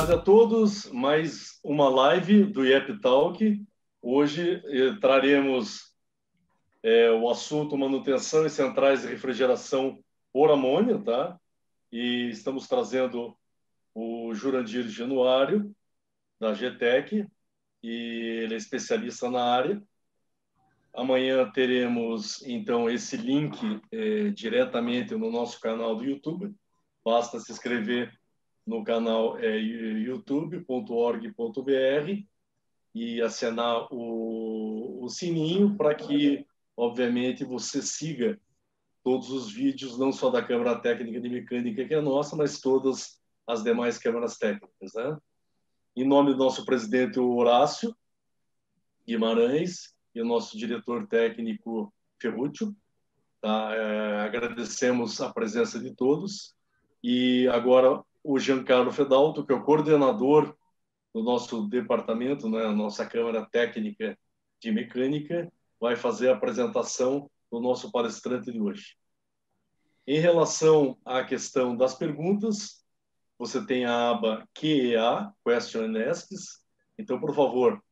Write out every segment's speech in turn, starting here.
tarde a todos. Mais uma live do IEP Talk. Hoje traremos o assunto manutenção em centrais de refrigeração por amônia, tá? E estamos trazendo o Jurandir Januário, da GTEC, e ele é especialista na área. Amanhã teremos, então, esse link diretamente no nosso canal do YouTube. Basta se inscrever no canal youtube.org.br e acionar o sininho para que, obviamente, você siga todos os vídeos, não só da Câmara Técnica de Mecânica, que é nossa, mas todas as demais câmaras técnicas, né? Em nome do nosso presidente Horácio Guimarães e o nosso diretor técnico Ferruccio, tá? Agradecemos a presença de todos. E agora o Giancarlo Fedalto, que é o coordenador do nosso departamento, né, a nossa Câmara Técnica de Mecânica, vai fazer a apresentação do nosso palestrante de hoje. Em relação à questão das perguntas, você tem a aba QEA, Question and Asks. Então, por favor,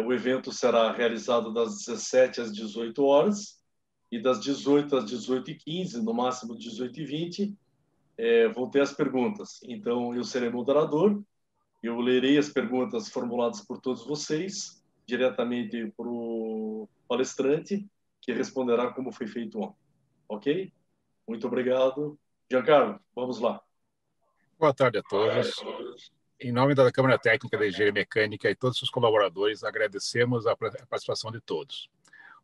o evento será realizado das 17 às 18 horas e das 18 às 18h15, no máximo 18h20, vão ter as perguntas. Então, eu serei moderador, eu lerei as perguntas formuladas por todos vocês, diretamente para o palestrante, que responderá como foi feito ontem. Ok? Muito obrigado. Giancarlo, vamos lá. Boa tarde a todos. Em nome da Câmara Técnica de Engenharia Mecânica e todos os colaboradores, agradecemos a participação de todos.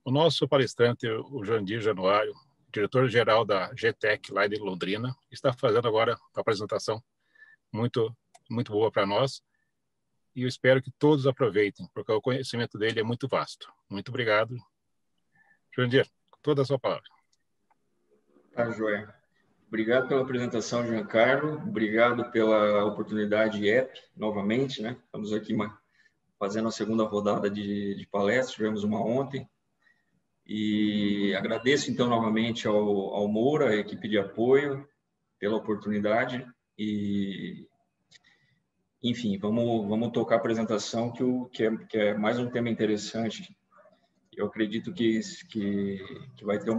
O nosso palestrante, o Jurandir Januário, diretor-geral da GTEC, lá de Londrina, está fazendo agora uma apresentação muito boa para nós, e eu espero que todos aproveitem, porque o conhecimento dele é muito vasto. Muito obrigado. Jurandir, toda a sua palavra. Tá, joia. Obrigado pela apresentação, Giancarlo. Obrigado pela oportunidade IEP, novamente, né? Estamos aqui fazendo a segunda rodada de palestra, tivemos uma ontem. E agradeço, então, novamente ao Moura, a equipe de apoio, pela oportunidade. E, enfim, vamos tocar a apresentação, que é mais um tema interessante. Eu acredito que vai ter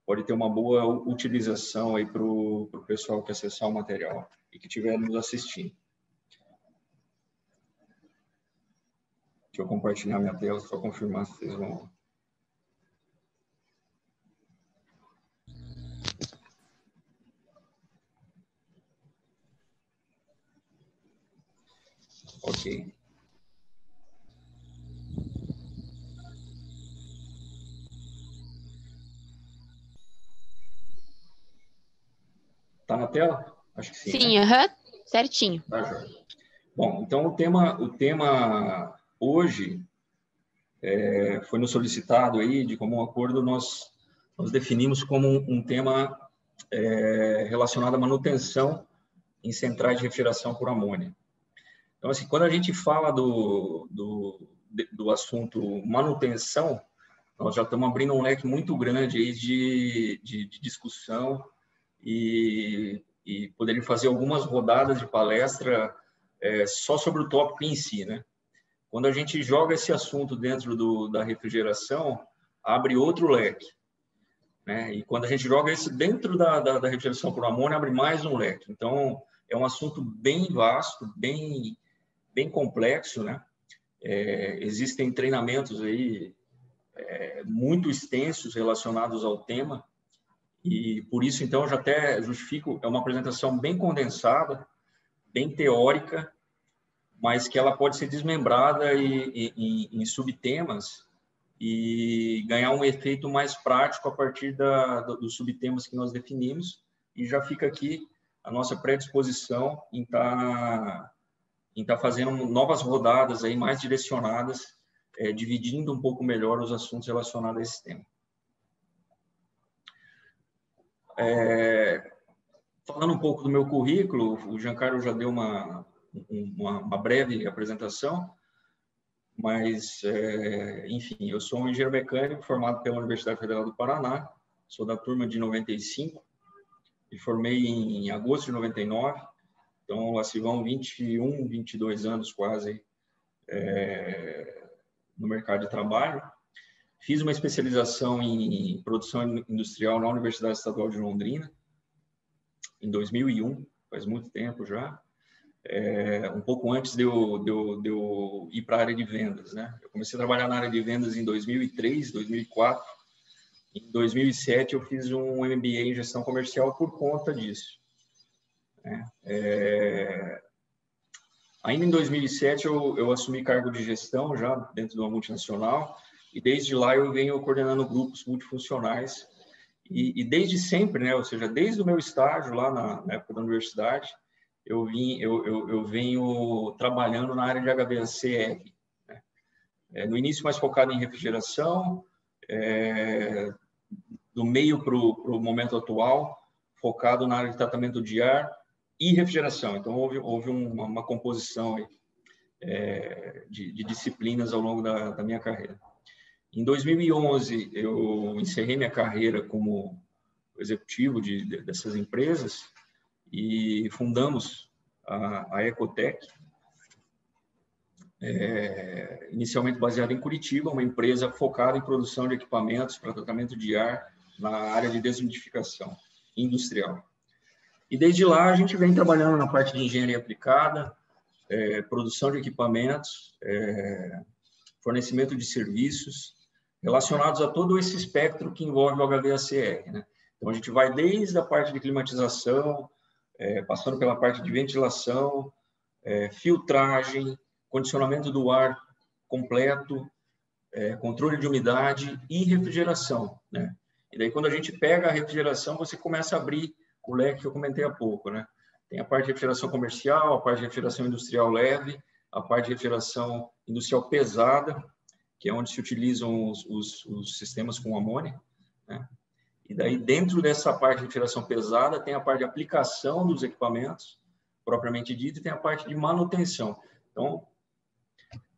pode ter uma boa utilização aí para o pessoal que acessar o material e que estiver nos assistindo. Deixa eu compartilhar minha tela, só confirmar se vocês vão... Ok. Tá na tela? Acho que sim. Sim, né? Certinho. Tá, joia. Bom, então o tema hoje foi nos solicitado aí, de comum acordo, nós definimos como um tema relacionado à manutenção em centrais de refrigeração por amônia. Então, assim, quando a gente fala do assunto manutenção, nós já estamos abrindo um leque muito grande aí de discussão e poderia fazer algumas rodadas de palestra só sobre o tópico em si, né? Quando a gente joga esse assunto dentro da refrigeração, abre outro leque, né? E quando a gente joga isso dentro da refrigeração por amônia, abre mais um leque. Então, é um assunto bem vasto, bem complexo, né? Existem treinamentos aí muito extensos relacionados ao tema, e por isso, então, eu já até justifico, é uma apresentação bem condensada, bem teórica, mas que ela pode ser desmembrada em subtemas e ganhar um efeito mais prático a partir dos subtemas que nós definimos, e já fica aqui a nossa predisposição em estar fazendo novas rodadas aí mais direcionadas, dividindo um pouco melhor os assuntos relacionados a esse tema. Falando um pouco do meu currículo, o Giancarlo já deu uma breve apresentação, mas, enfim, eu sou um engenheiro mecânico formado pela Universidade Federal do Paraná, sou da turma de 95, me formei em agosto de 99, Então, lá se vão 21, 22 anos quase no mercado de trabalho. Fiz uma especialização em produção industrial na Universidade Estadual de Londrina, em 2001, faz muito tempo já. Um pouco antes de eu ir para a área de vendas, né? Eu comecei a trabalhar na área de vendas em 2003, 2004. Em 2007, eu fiz um MBA em gestão comercial por conta disso. Ainda em 2007, eu assumi cargo de gestão já dentro de uma multinacional e desde lá eu venho coordenando grupos multifuncionais e desde sempre, né? Ou seja, desde o meu estágio lá na época da universidade, eu venho trabalhando na área de HVACR. Né? No início mais focado em refrigeração, do meio para o momento atual, focado na área de tratamento de ar e refrigeração. Então, houve uma composição aí, de disciplinas ao longo da minha carreira. Em 2011, eu encerrei minha carreira como executivo dessas empresas e fundamos a Ecotec, inicialmente baseada em Curitiba, uma empresa focada em produção de equipamentos para tratamento de ar na área de desumidificação industrial. E desde lá a gente vem trabalhando na parte de engenharia aplicada, produção de equipamentos, fornecimento de serviços relacionados a todo esse espectro que envolve o HVACR, né? Então a gente vai desde a parte de climatização, passando pela parte de ventilação, filtragem, condicionamento do ar completo, controle de umidade e refrigeração, né? E daí quando a gente pega a refrigeração, você começa a abrir o leque que eu comentei há pouco, né? Tem a parte de refrigeração comercial, a parte de refrigeração industrial leve, a parte de refrigeração industrial pesada, que é onde se utilizam os sistemas com amônia, né? E daí, dentro dessa parte de refrigeração pesada, tem a parte de aplicação dos equipamentos, propriamente dito, e tem a parte de manutenção. Então,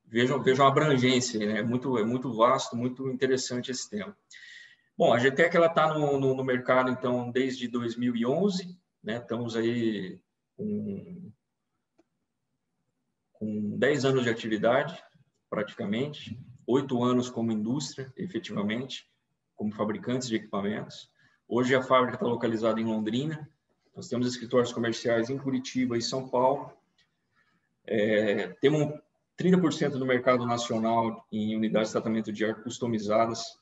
vejam a abrangência, né? É muito vasto, muito interessante esse tema. Bom, a GTEC está no mercado, então, desde 2011, né? Estamos aí com 10 anos de atividade, praticamente, 8 anos como indústria, efetivamente, como fabricantes de equipamentos. Hoje a fábrica está localizada em Londrina, nós temos escritórios comerciais em Curitiba e São Paulo. Temos 30% do mercado nacional em unidades de tratamento de ar customizadas,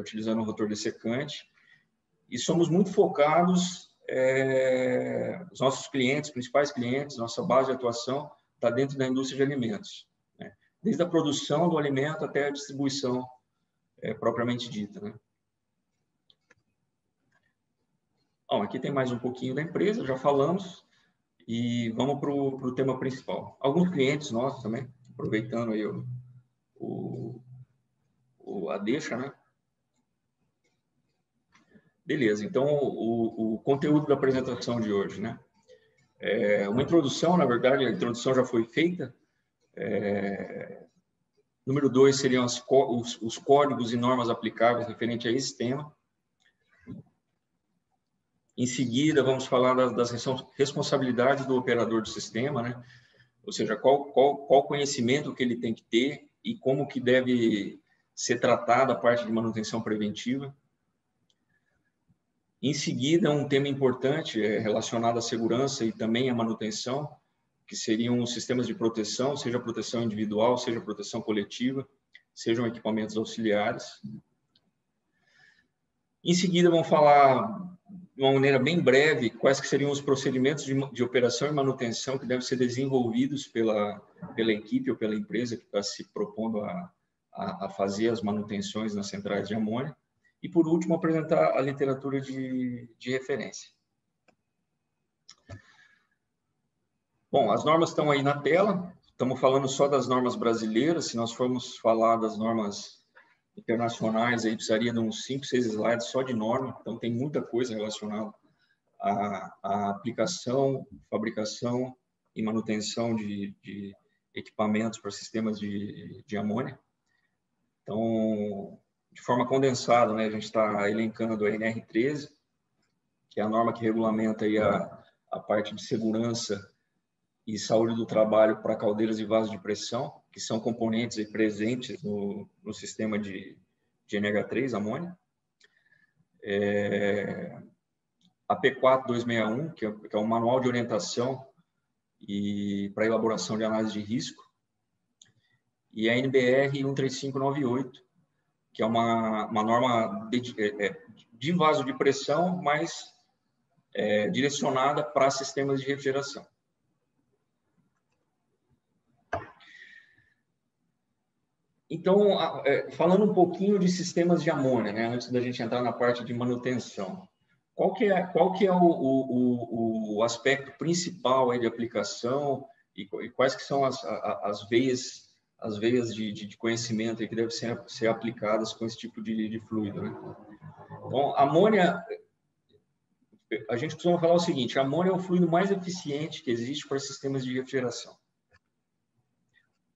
utilizando o rotor dessecante. E somos muito focados, os nossos clientes, principais clientes, nossa base de atuação está dentro da indústria de alimentos, né? Desde a produção do alimento até a distribuição propriamente dita, né? Bom, aqui tem mais um pouquinho da empresa, já falamos, e vamos para o tema principal. Alguns clientes nossos também, aproveitando aí a deixa, né? Beleza, então o conteúdo da apresentação de hoje, né? Uma introdução, na verdade, a introdução já foi feita. Número 2 seriam os códigos e normas aplicáveis referente a esse tema. Em seguida, vamos falar das responsabilidades do operador do sistema, né? Ou seja, qual conhecimento que ele tem que ter e como que deve ser tratada a parte de manutenção preventiva. Em seguida, um tema importante relacionado à segurança e também à manutenção, que seriam os sistemas de proteção, seja proteção individual, seja proteção coletiva, sejam equipamentos auxiliares. Em seguida, vamos falar de uma maneira bem breve quais que seriam os procedimentos de operação e manutenção que devem ser desenvolvidos pela equipe ou pela empresa que está se propondo a fazer as manutenções nas centrais de amônia. E, por último, apresentar a literatura de referência. Bom, as normas estão aí na tela. Estamos falando só das normas brasileiras. Se nós formos falar das normas internacionais, aí precisaria de uns 5, 6 slides só de norma. Então, tem muita coisa relacionada à aplicação, fabricação e manutenção de equipamentos para sistemas de amônia. Então, de forma condensada, né, a gente está elencando a NR13, que é a norma que regulamenta aí a parte de segurança e saúde do trabalho para caldeiras e vasos de pressão, que são componentes aí presentes no sistema de NH3, amônia. A P4261, que é um manual de orientação e para elaboração de análise de risco, e a NBR 13598, que é uma norma de vaso de pressão, mas direcionada para sistemas de refrigeração. Então, falando um pouquinho de sistemas de amônia, né, antes da gente entrar na parte de manutenção, qual que é o aspecto principal aí de aplicação e quais que são as veias de conhecimento aí que devem ser aplicadas com esse tipo de fluido, né? Então, a amônia, a gente costuma falar o seguinte: a amônia é o fluido mais eficiente que existe para sistemas de refrigeração.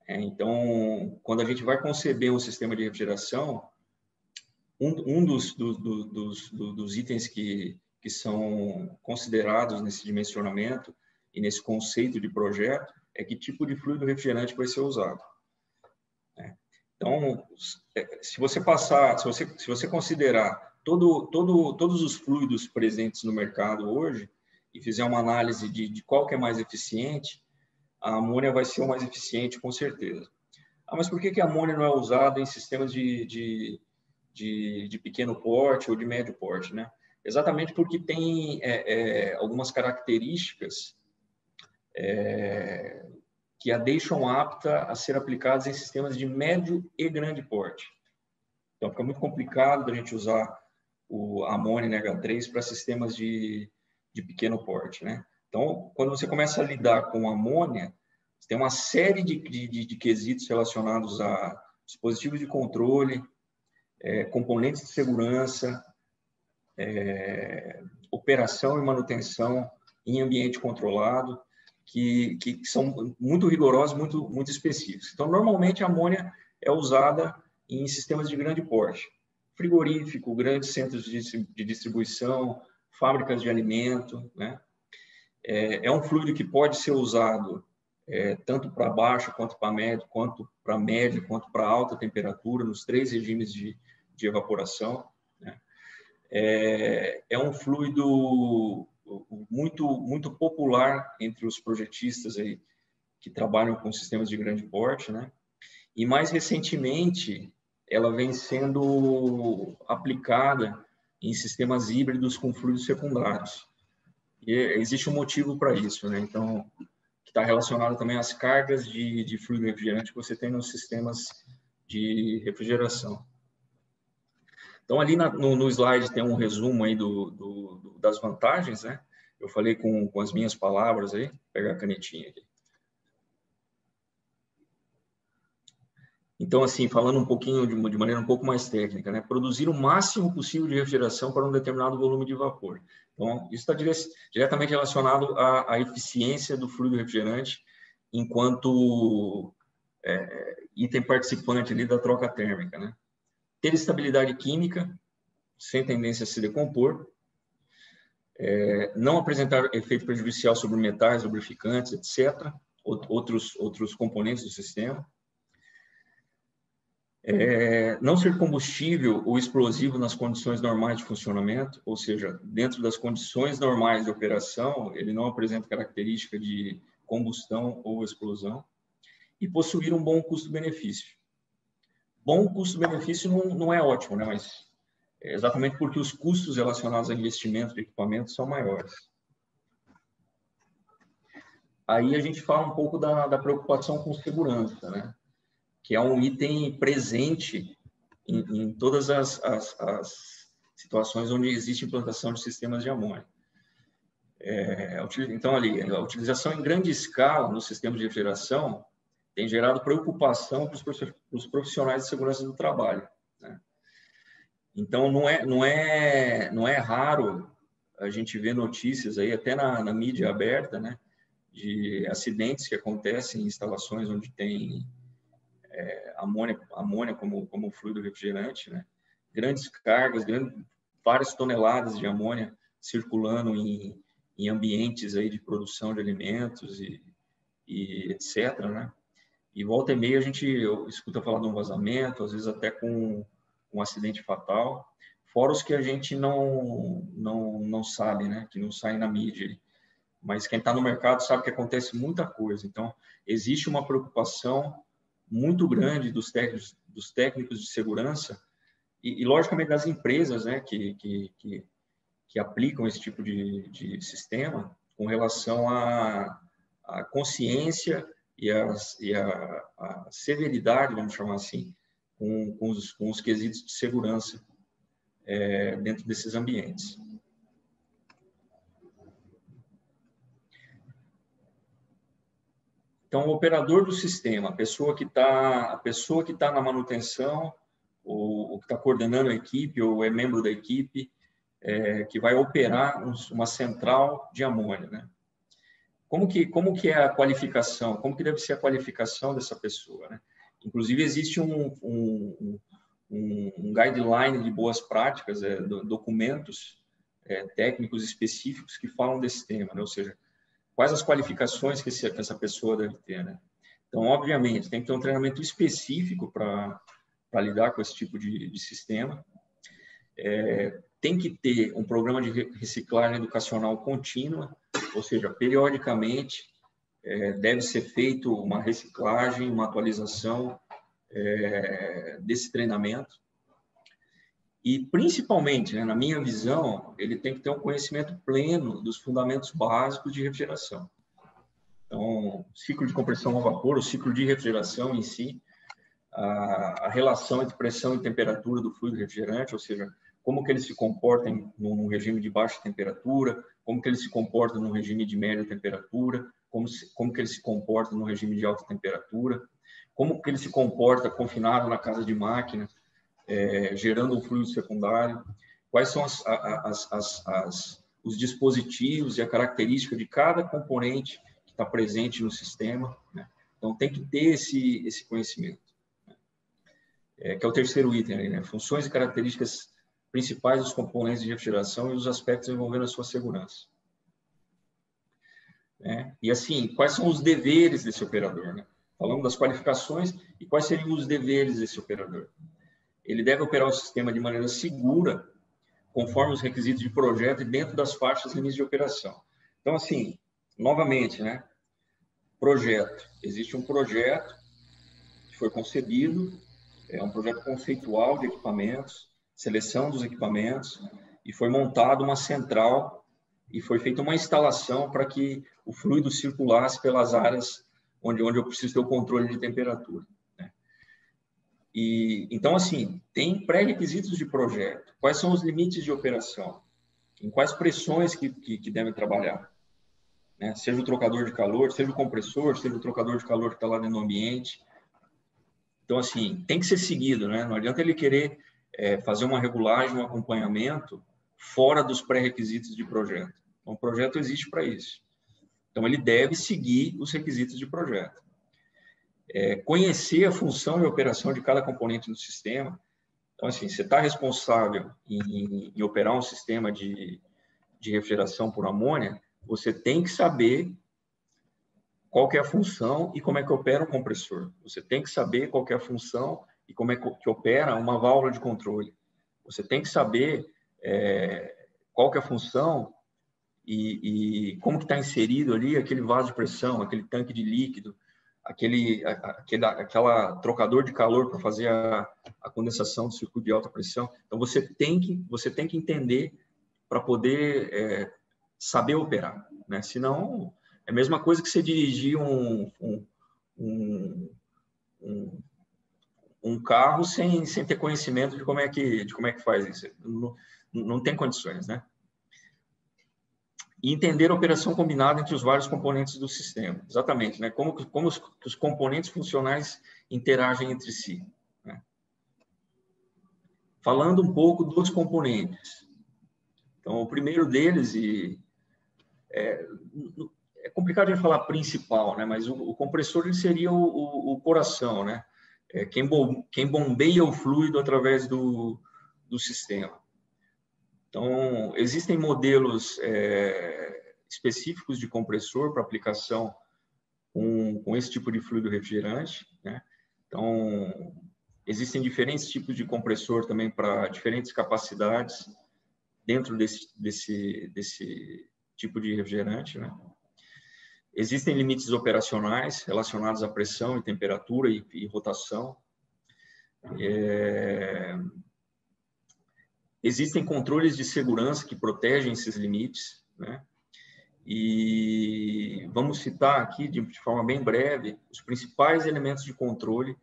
Então, quando a gente vai conceber um sistema de refrigeração, um dos itens que são considerados nesse dimensionamento e nesse conceito de projeto é que tipo de fluido refrigerante vai ser usado. Então, se você considerar todos os fluidos presentes no mercado hoje e fizer uma análise de qual que é mais eficiente, a amônia vai ser o mais eficiente, com certeza. Mas por que a amônia não é usada em sistemas de pequeno porte ou de médio porte, né? Exatamente porque tem algumas características que a deixam apta a ser aplicadas em sistemas de médio e grande porte. Então, fica muito complicado da gente usar a amônia NH3 para sistemas de pequeno porte, né? Então, quando você começa a lidar com amônia, você tem uma série de quesitos relacionados a dispositivos de controle, componentes de segurança, operação e manutenção em ambiente controlado, que são muito rigorosos, muito específicos. Então, normalmente, a amônia é usada em sistemas de grande porte. Frigorífico, grandes centros de distribuição, fábricas de alimento, né? É um fluido que pode ser usado tanto para baixa, quanto para médio, quanto para alta temperatura, nos 3 regimes de evaporação, né? É um fluido muito popular entre os projetistas aí que trabalham com sistemas de grande porte, né? E mais recentemente ela vem sendo aplicada em sistemas híbridos com fluidos secundários. E existe um motivo para isso, né? Então, que está relacionado também às cargas de fluido refrigerante que você tem nos sistemas de refrigeração. Então, ali no slide tem um resumo aí das vantagens, né? Eu falei com as minhas palavras aí, vou pegar a canetinha aqui. Então, assim, falando um pouquinho de maneira um pouco mais técnica, né? Produzir o máximo possível de refrigeração para um determinado volume de vapor. Então, isso está diretamente relacionado à eficiência do fluido refrigerante enquanto item participante ali da troca térmica, né? Ter estabilidade química, sem tendência a se decompor, não apresentar efeito prejudicial sobre metais, lubrificantes, etc., outros componentes do sistema, não ser combustível ou explosivo nas condições normais de funcionamento, ou seja, dentro das condições normais de operação, ele não apresenta característica de combustão ou explosão, e possuir um bom custo-benefício. Bom custo-benefício não é ótimo, né? Mas é exatamente porque os custos relacionados a investimento de equipamentos são maiores. Aí a gente fala um pouco da preocupação com segurança, né? Que é um item presente em todas as situações onde existe implantação de sistemas de amônia. Então, ali, a utilização em grande escala nos sistemas de refrigeração tem gerado preocupação para os profissionais de segurança do trabalho, né? Então, não é raro a gente ver notícias aí, até na mídia aberta, né, de acidentes que acontecem em instalações onde tem amônia como fluido refrigerante, né? Grandes cargas, várias toneladas de amônia circulando em ambientes aí de produção de alimentos e etc., né? E volta e meia a gente escuta falar de um vazamento, às vezes até com um acidente fatal, fora os que a gente não sabe, né? Que não saem na mídia. Mas quem está no mercado sabe que acontece muita coisa. Então, existe uma preocupação muito grande dos técnicos de segurança e logicamente, das empresas, né? Que aplicam esse tipo de sistema com relação à consciência e a severidade, vamos chamar assim, com os quesitos de segurança dentro desses ambientes. Então, o operador do sistema, a pessoa que está na manutenção, ou que está coordenando a equipe, ou é membro da equipe, que vai operar uma central de amônia, né? Como que é a qualificação? Como que deve ser a qualificação dessa pessoa, né? Inclusive, existe um guideline de boas práticas, documentos técnicos específicos que falam desse tema, né? Ou seja, quais as qualificações que essa pessoa deve ter, né? Então, obviamente, tem que ter um treinamento específico para lidar com esse tipo de sistema. Tem que ter um programa de reciclagem educacional contínua, ou seja, periodicamente deve ser feito uma reciclagem, uma atualização desse treinamento. E, principalmente, né, na minha visão, ele tem que ter um conhecimento pleno dos fundamentos básicos de refrigeração. Então, ciclo de compressão a vapor, o ciclo de refrigeração em si, a relação entre pressão e temperatura do fluido refrigerante, ou seja, como que ele se comporta num regime de baixa temperatura, como que ele se comporta num regime de média temperatura, como que ele se comporta num regime de alta temperatura, como que ele se comporta confinado na casa de máquina, gerando um fluido secundário, quais são os dispositivos e a característica de cada componente que está presente no sistema, né? Então, tem que ter esse conhecimento, que é o terceiro item aí, né? Funções e características principais dos componentes de refrigeração e os aspectos envolvendo a sua segurança. E assim, quais são os deveres desse operador, né? Falamos das qualificações e quais seriam os deveres desse operador. Ele deve operar o sistema de maneira segura, conforme os requisitos de projeto e dentro das faixas limites de operação. Então, assim, novamente, né? Projeto. Existe um projeto que foi concebido, é um projeto conceitual de equipamentos, seleção dos equipamentos, e foi montada uma central e foi feita uma instalação para que o fluido circulasse pelas áreas onde eu preciso ter o controle de temperatura. E, então, assim, tem pré-requisitos de projeto. Quais são os limites de operação? Em quais pressões que devem trabalhar? Né? Seja o trocador de calor, seja o compressor, seja o trocador de calor que está lá dentro do ambiente. Então, assim, tem que ser seguido, né? Não adianta ele querer fazer uma regulagem, um acompanhamento fora dos pré-requisitos de projeto. Então, o projeto existe para isso. Então, ele deve seguir os requisitos de projeto. Conhecer a função e operação de cada componente do sistema. Então, assim, você está responsável em operar um sistema de refrigeração por amônia, você tem que saber qual que é a função e como é que opera um compressor. Você tem que saber qual que é a função e como é que opera uma válvula de controle. Você tem que saber qual que é a função e como que está inserido ali aquele vaso de pressão, aquele tanque de líquido, aquela trocador de calor para fazer a condensação do circuito de alta pressão. Então, você tem que entender para poder saber operar, né? Senão, é a mesma coisa que você dirigir um carro sem ter conhecimento de como é que faz isso. Não tem condições, né? E entender a operação combinada entre os vários componentes do sistema. Exatamente, né? Como os componentes funcionais interagem entre si, né? Falando um pouco dos componentes. Então, o primeiro deles, é complicado de falar principal, né? Mas o compressor ele seria o coração, né? Quem bombeia o fluido através do sistema. Então, existem modelos específicos de compressor para aplicação com com esse tipo de fluido refrigerante, né? Então, existem diferentes tipos de compressor também para diferentes capacidades dentro desse tipo de refrigerante, né? Existem limites operacionais relacionados à pressão e temperatura e rotação. Existem controles de segurança que protegem esses limites, né? E vamos citar aqui, de forma bem breve, os principais elementos de controle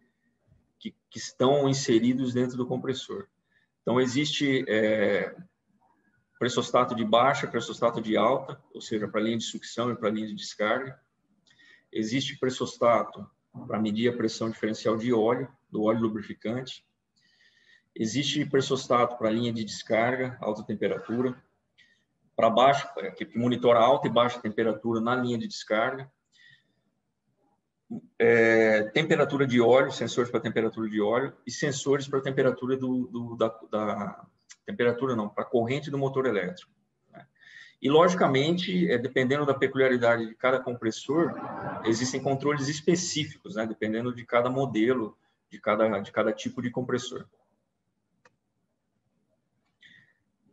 que estão inseridos dentro do compressor. Então, existe pressostato de baixa, pressostato de alta, ou seja, para linha de sucção e para linha de descarga. Existe pressostato para medir a pressão diferencial de óleo, do óleo lubrificante. Existe pressostato para linha de descarga, alta temperatura. Para baixa, que monitora alta e baixa temperatura na linha de descarga. Temperatura de óleo, sensores para temperatura de óleo e sensores para temperatura para corrente do motor elétrico. Né? E, logicamente, dependendo da peculiaridade de cada compressor, existem controles específicos, né? Dependendo de cada modelo, de cada tipo de compressor.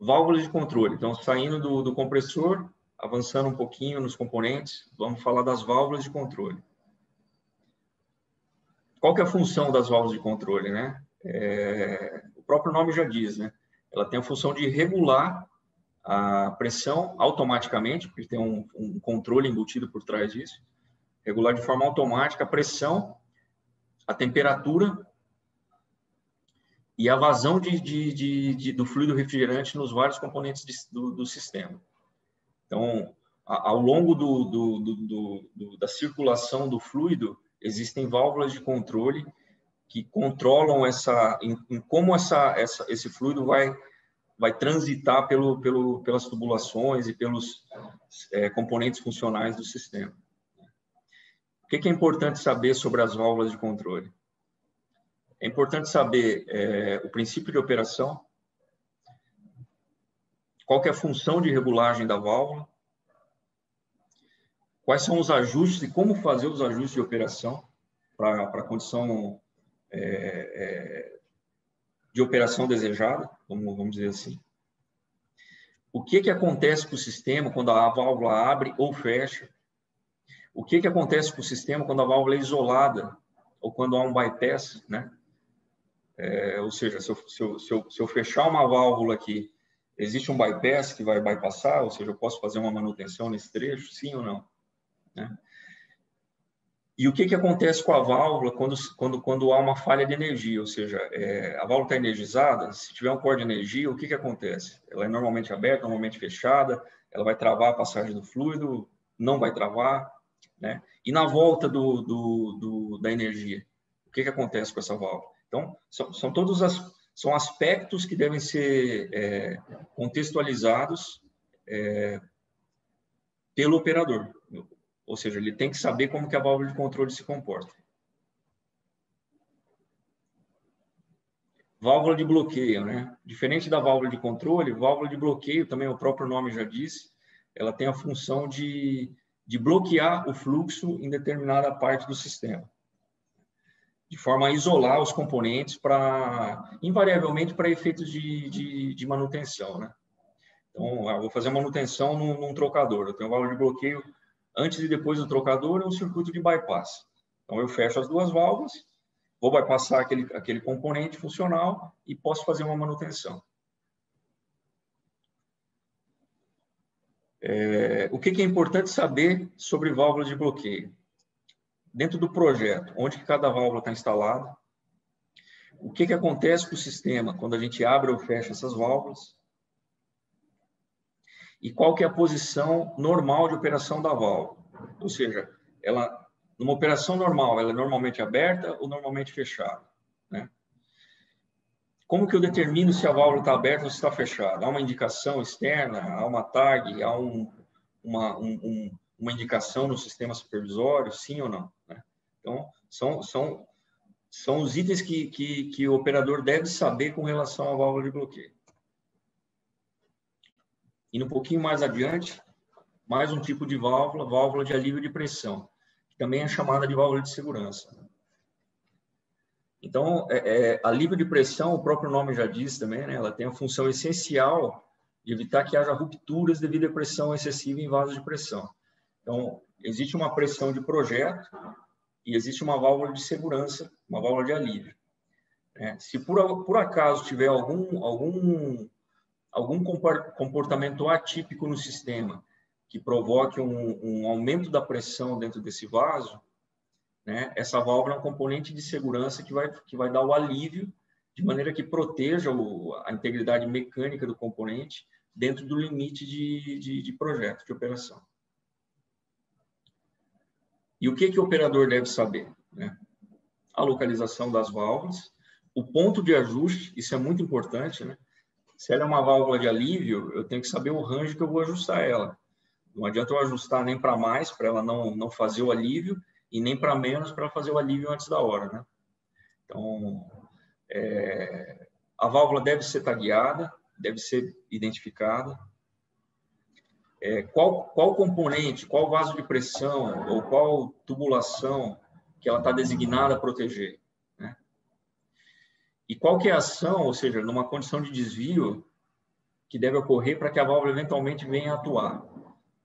Válvulas de controle. Então, saindo do compressor, avançando um pouquinho nos componentes, vamos falar das válvulas de controle. Qual que é a função das válvulas de controle, né? O próprio nome já diz, né? Ela tem a função de regular a pressão automaticamente, porque tem um controle embutido por trás disso. Regular de forma automática a pressão, a temperatura e a vazão do fluido refrigerante nos vários componentes do sistema. Então, ao longo da circulação do fluido, existem válvulas de controle que controlam como esse fluido vai transitar pelas tubulações e pelos componentes funcionais do sistema. O que é importante saber sobre as válvulas de controle? É importante saber o princípio de operação, qual que é a função de regulagem da válvula, quais são os ajustes e como fazer os ajustes de operação para a condição de operação desejada, vamos dizer assim. O que acontece com o sistema quando a válvula abre ou fecha? O que acontece com o sistema quando a válvula é isolada ou quando há um bypass, né? Ou seja, se eu fechar uma válvula aqui, existe um bypass que vai bypassar, ou seja, eu posso fazer uma manutenção nesse trecho, sim ou não? Né? E o que acontece com a válvula quando há uma falha de energia? Ou seja, a válvula está energizada, se tiver um corte de energia, o que acontece? Ela é normalmente aberta, normalmente fechada, ela vai travar a passagem do fluido, não vai travar, né? E na volta da energia, o que acontece com essa válvula? Então, são aspectos que devem ser contextualizados pelo operador. Ou seja, ele tem que saber como que a válvula de controle se comporta. Válvula de bloqueio, né? Diferente da válvula de controle, válvula de bloqueio, também o próprio nome já diz, ela tem a função de bloquear o fluxo em determinada parte do sistema, de forma a isolar os componentes invariavelmente para efeitos de manutenção, né? Então, eu vou fazer manutenção num trocador, eu tenho válvula de bloqueio antes e depois do trocador, é um circuito de bypass. Então, eu fecho as duas válvulas, vou bypassar aquele componente funcional e posso fazer uma manutenção. O que é importante saber sobre válvulas de bloqueio? Dentro do projeto, onde que cada válvula está instalada, o que acontece com o sistema quando a gente abre ou fecha essas válvulas, e qual que é a posição normal de operação da válvula. Ou seja, numa operação normal, ela é normalmente aberta ou normalmente fechada, né? Como que eu determino se a válvula está aberta ou se está fechada? Há uma indicação externa, há uma tag, há uma indicação no sistema supervisório, sim ou não, né? Então, são os itens que o operador deve saber com relação à válvula de bloqueio. Indo um pouquinho mais adiante, mais um tipo de válvula de alívio de pressão, que também é chamada de válvula de segurança. Então, alívio de pressão, o próprio nome já diz também, né? Ela tem a função essencial de evitar que haja rupturas devido à pressão excessiva em vasos de pressão. Então, existe uma pressão de projeto e existe uma válvula de segurança, uma válvula de alívio. Se por acaso tiver algum comportamento atípico no sistema que provoque um aumento da pressão dentro desse vaso, né, essa válvula é um componente de segurança que vai dar o alívio de maneira que proteja a integridade mecânica do componente dentro do limite de projeto, de operação. E o que o operador deve saber? Né? A localização das válvulas, o ponto de ajuste, isso é muito importante, né? Se ela é uma válvula de alívio, eu tenho que saber o range que eu vou ajustar ela. Não adianta eu ajustar nem para mais, para ela não fazer o alívio, e nem para menos, para fazer o alívio antes da hora, né? Então, a válvula deve ser tagueada, deve ser identificada. Qual componente, qual vaso de pressão ou qual tubulação que ela está designada a proteger, né? E qual que é a ação, ou seja, numa condição de desvio que deve ocorrer para que a válvula eventualmente venha a atuar,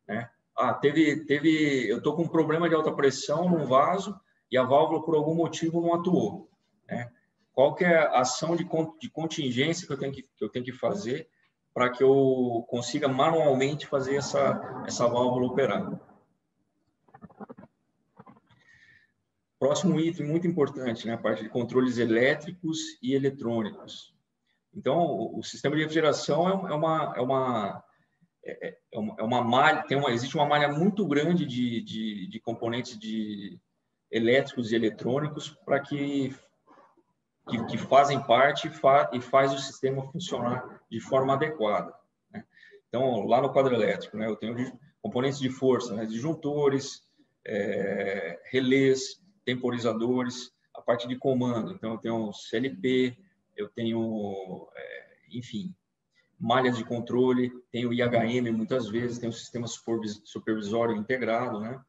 né? Eu estou com um problema de alta pressão num vaso e a válvula, por algum motivo, não atuou, né? Qual que é a ação de contingência que eu tenho que fazer para que eu consiga manualmente fazer essa válvula operar? Próximo item muito importante, né? A parte de controles elétricos e eletrônicos. Então, o sistema de refrigeração uma malha, existe uma malha muito grande de componentes elétricos e eletrônicos para que fazem parte e faz o sistema funcionar de forma adequada, né? Então, lá no quadro elétrico, né, eu tenho componentes de força, né, disjuntores, relés, temporizadores, a parte de comando. Então, eu tenho CLP, eu tenho, enfim, malhas de controle, tenho IHM muitas vezes, tenho sistema supervisório integrado, né?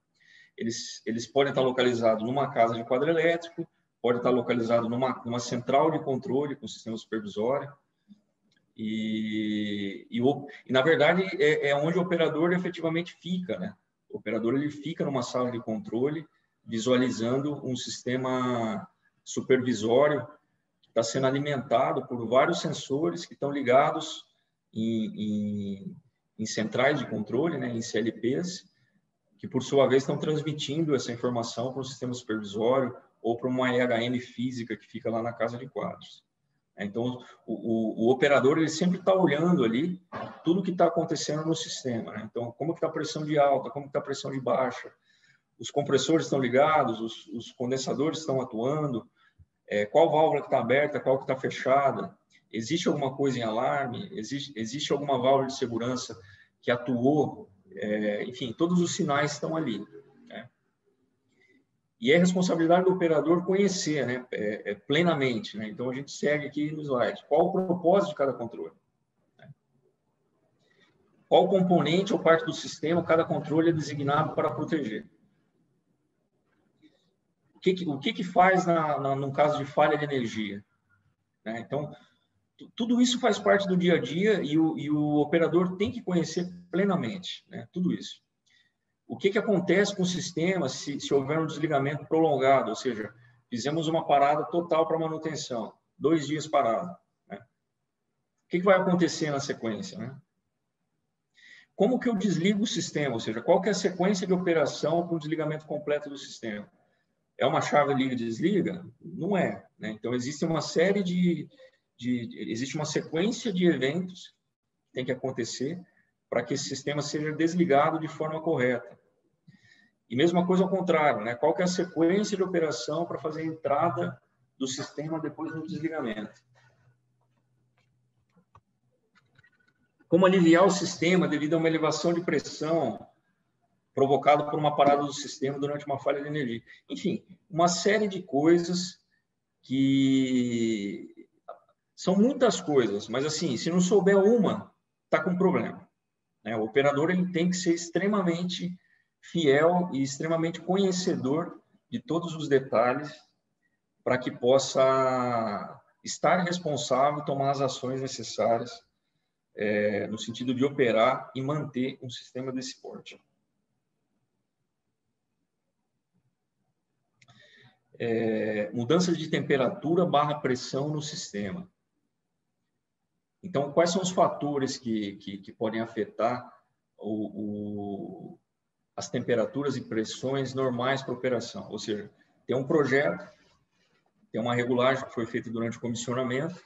Eles podem estar localizados numa casa de quadro elétrico, pode estar localizado numa central de controle com sistema supervisório. E na verdade, é onde o operador efetivamente fica, né? O operador ele fica numa sala de controle, visualizando um sistema supervisório que está sendo alimentado por vários sensores que estão ligados em centrais de controle, né? Em CLPs, que por sua vez estão transmitindo essa informação para o sistema supervisório ou para uma EHM física que fica lá na casa de quadros. Então, o operador ele sempre está olhando ali tudo que está acontecendo no sistema, né? Então, como está a pressão de alta, como está a pressão de baixa, os compressores estão ligados, os condensadores estão atuando, qual válvula que está aberta, qual que está fechada, existe alguma coisa em alarme, existe alguma válvula de segurança que atuou, enfim, todos os sinais estão ali, né? E é responsabilidade do operador conhecer, né, plenamente, né? Então, a gente segue aqui no slide. Qual o propósito de cada controle? Né? Qual componente ou parte do sistema cada controle é designado para proteger? O que faz no caso de falha de energia? Né? Então, tudo isso faz parte do dia a dia e o operador tem que conhecer plenamente, né, tudo isso. O que acontece com o sistema se houver um desligamento prolongado, ou seja, fizemos uma parada total para manutenção, 2 dias parado, né? O que vai acontecer na sequência, né? Como que eu desligo o sistema, ou seja, qual que é a sequência de operação para o desligamento completo do sistema? É uma chave liga e desliga? Não é, né? Então, existe uma série existe uma sequência de eventos que tem que acontecer para que esse sistema seja desligado de forma correta. E mesma coisa ao contrário, né? Qual que é a sequência de operação para fazer a entrada do sistema depois do desligamento? Como aliviar o sistema devido a uma elevação de pressão provocada por uma parada do sistema durante uma falha de energia? Enfim, uma série de coisas que são muitas coisas, mas assim, se não souber uma, está com problema. O operador ele tem que ser extremamente fiel e extremamente conhecedor de todos os detalhes para que possa estar responsável e tomar as ações necessárias no sentido de operar e manter um sistema desse porte. Mudança de temperatura / pressão no sistema. Então, quais são os fatores que podem afetar as temperaturas e pressões normais para operação? Ou seja, tem um projeto, tem uma regulagem que foi feita durante o comissionamento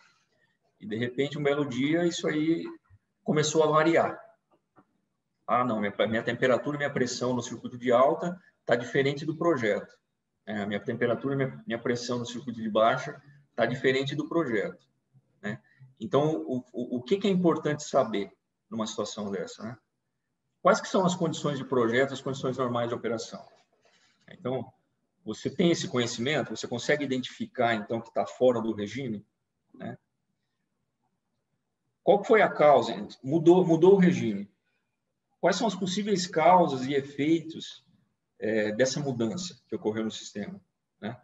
e, de repente, um belo dia, isso aí começou a variar. Ah, não, minha temperatura e minha pressão no circuito de alta está diferente do projeto. Minha temperatura e minha pressão no circuito de baixa está diferente do projeto. Né? Então, o que é importante saber numa situação dessa? Né? Quais que são as condições de projeto, as condições normais de operação? Então, você tem esse conhecimento, você consegue identificar, então, que está fora do regime? Né? Qual foi a causa? Mudou o regime. Quais são as possíveis causas e efeitos dessa mudança que ocorreu no sistema? Né?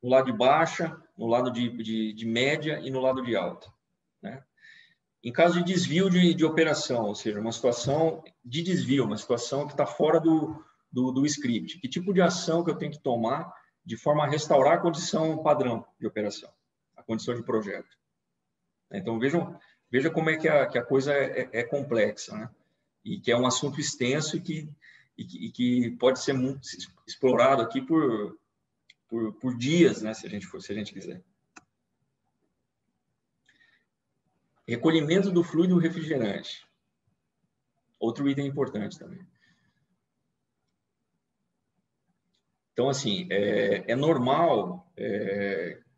No lado de baixa, no lado de média e no lado de alta. Né? Em caso de desvio de operação, ou seja, uma situação de desvio, uma situação que está fora do script. Que tipo de ação que eu tenho que tomar de forma a restaurar a condição padrão de operação, a condição de projeto? Então, veja como é que a coisa é complexa, né? E que é um assunto extenso e que pode ser muito explorado aqui por dias, né? Se a gente quiser. Recolhimento do fluido refrigerante. Outro item importante também. Então, assim, é normal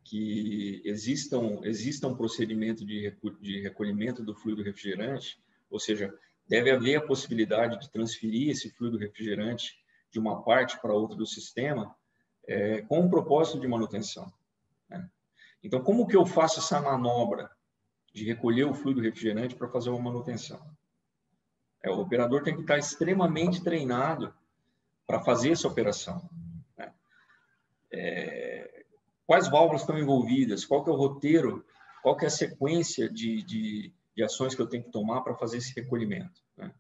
que exista um procedimento de recolhimento do fluido refrigerante, ou seja, deve haver a possibilidade de transferir esse fluido refrigerante de uma parte para outra do sistema com um propósito de manutenção. Né? Então, como que eu faço essa manobra de recolher o fluido refrigerante para fazer uma manutenção? O operador tem que estar extremamente treinado para fazer essa operação. Né? Quais válvulas estão envolvidas? Qual que é o roteiro? Qual que é a sequência de ações que eu tenho que tomar para fazer esse recolhimento? Né?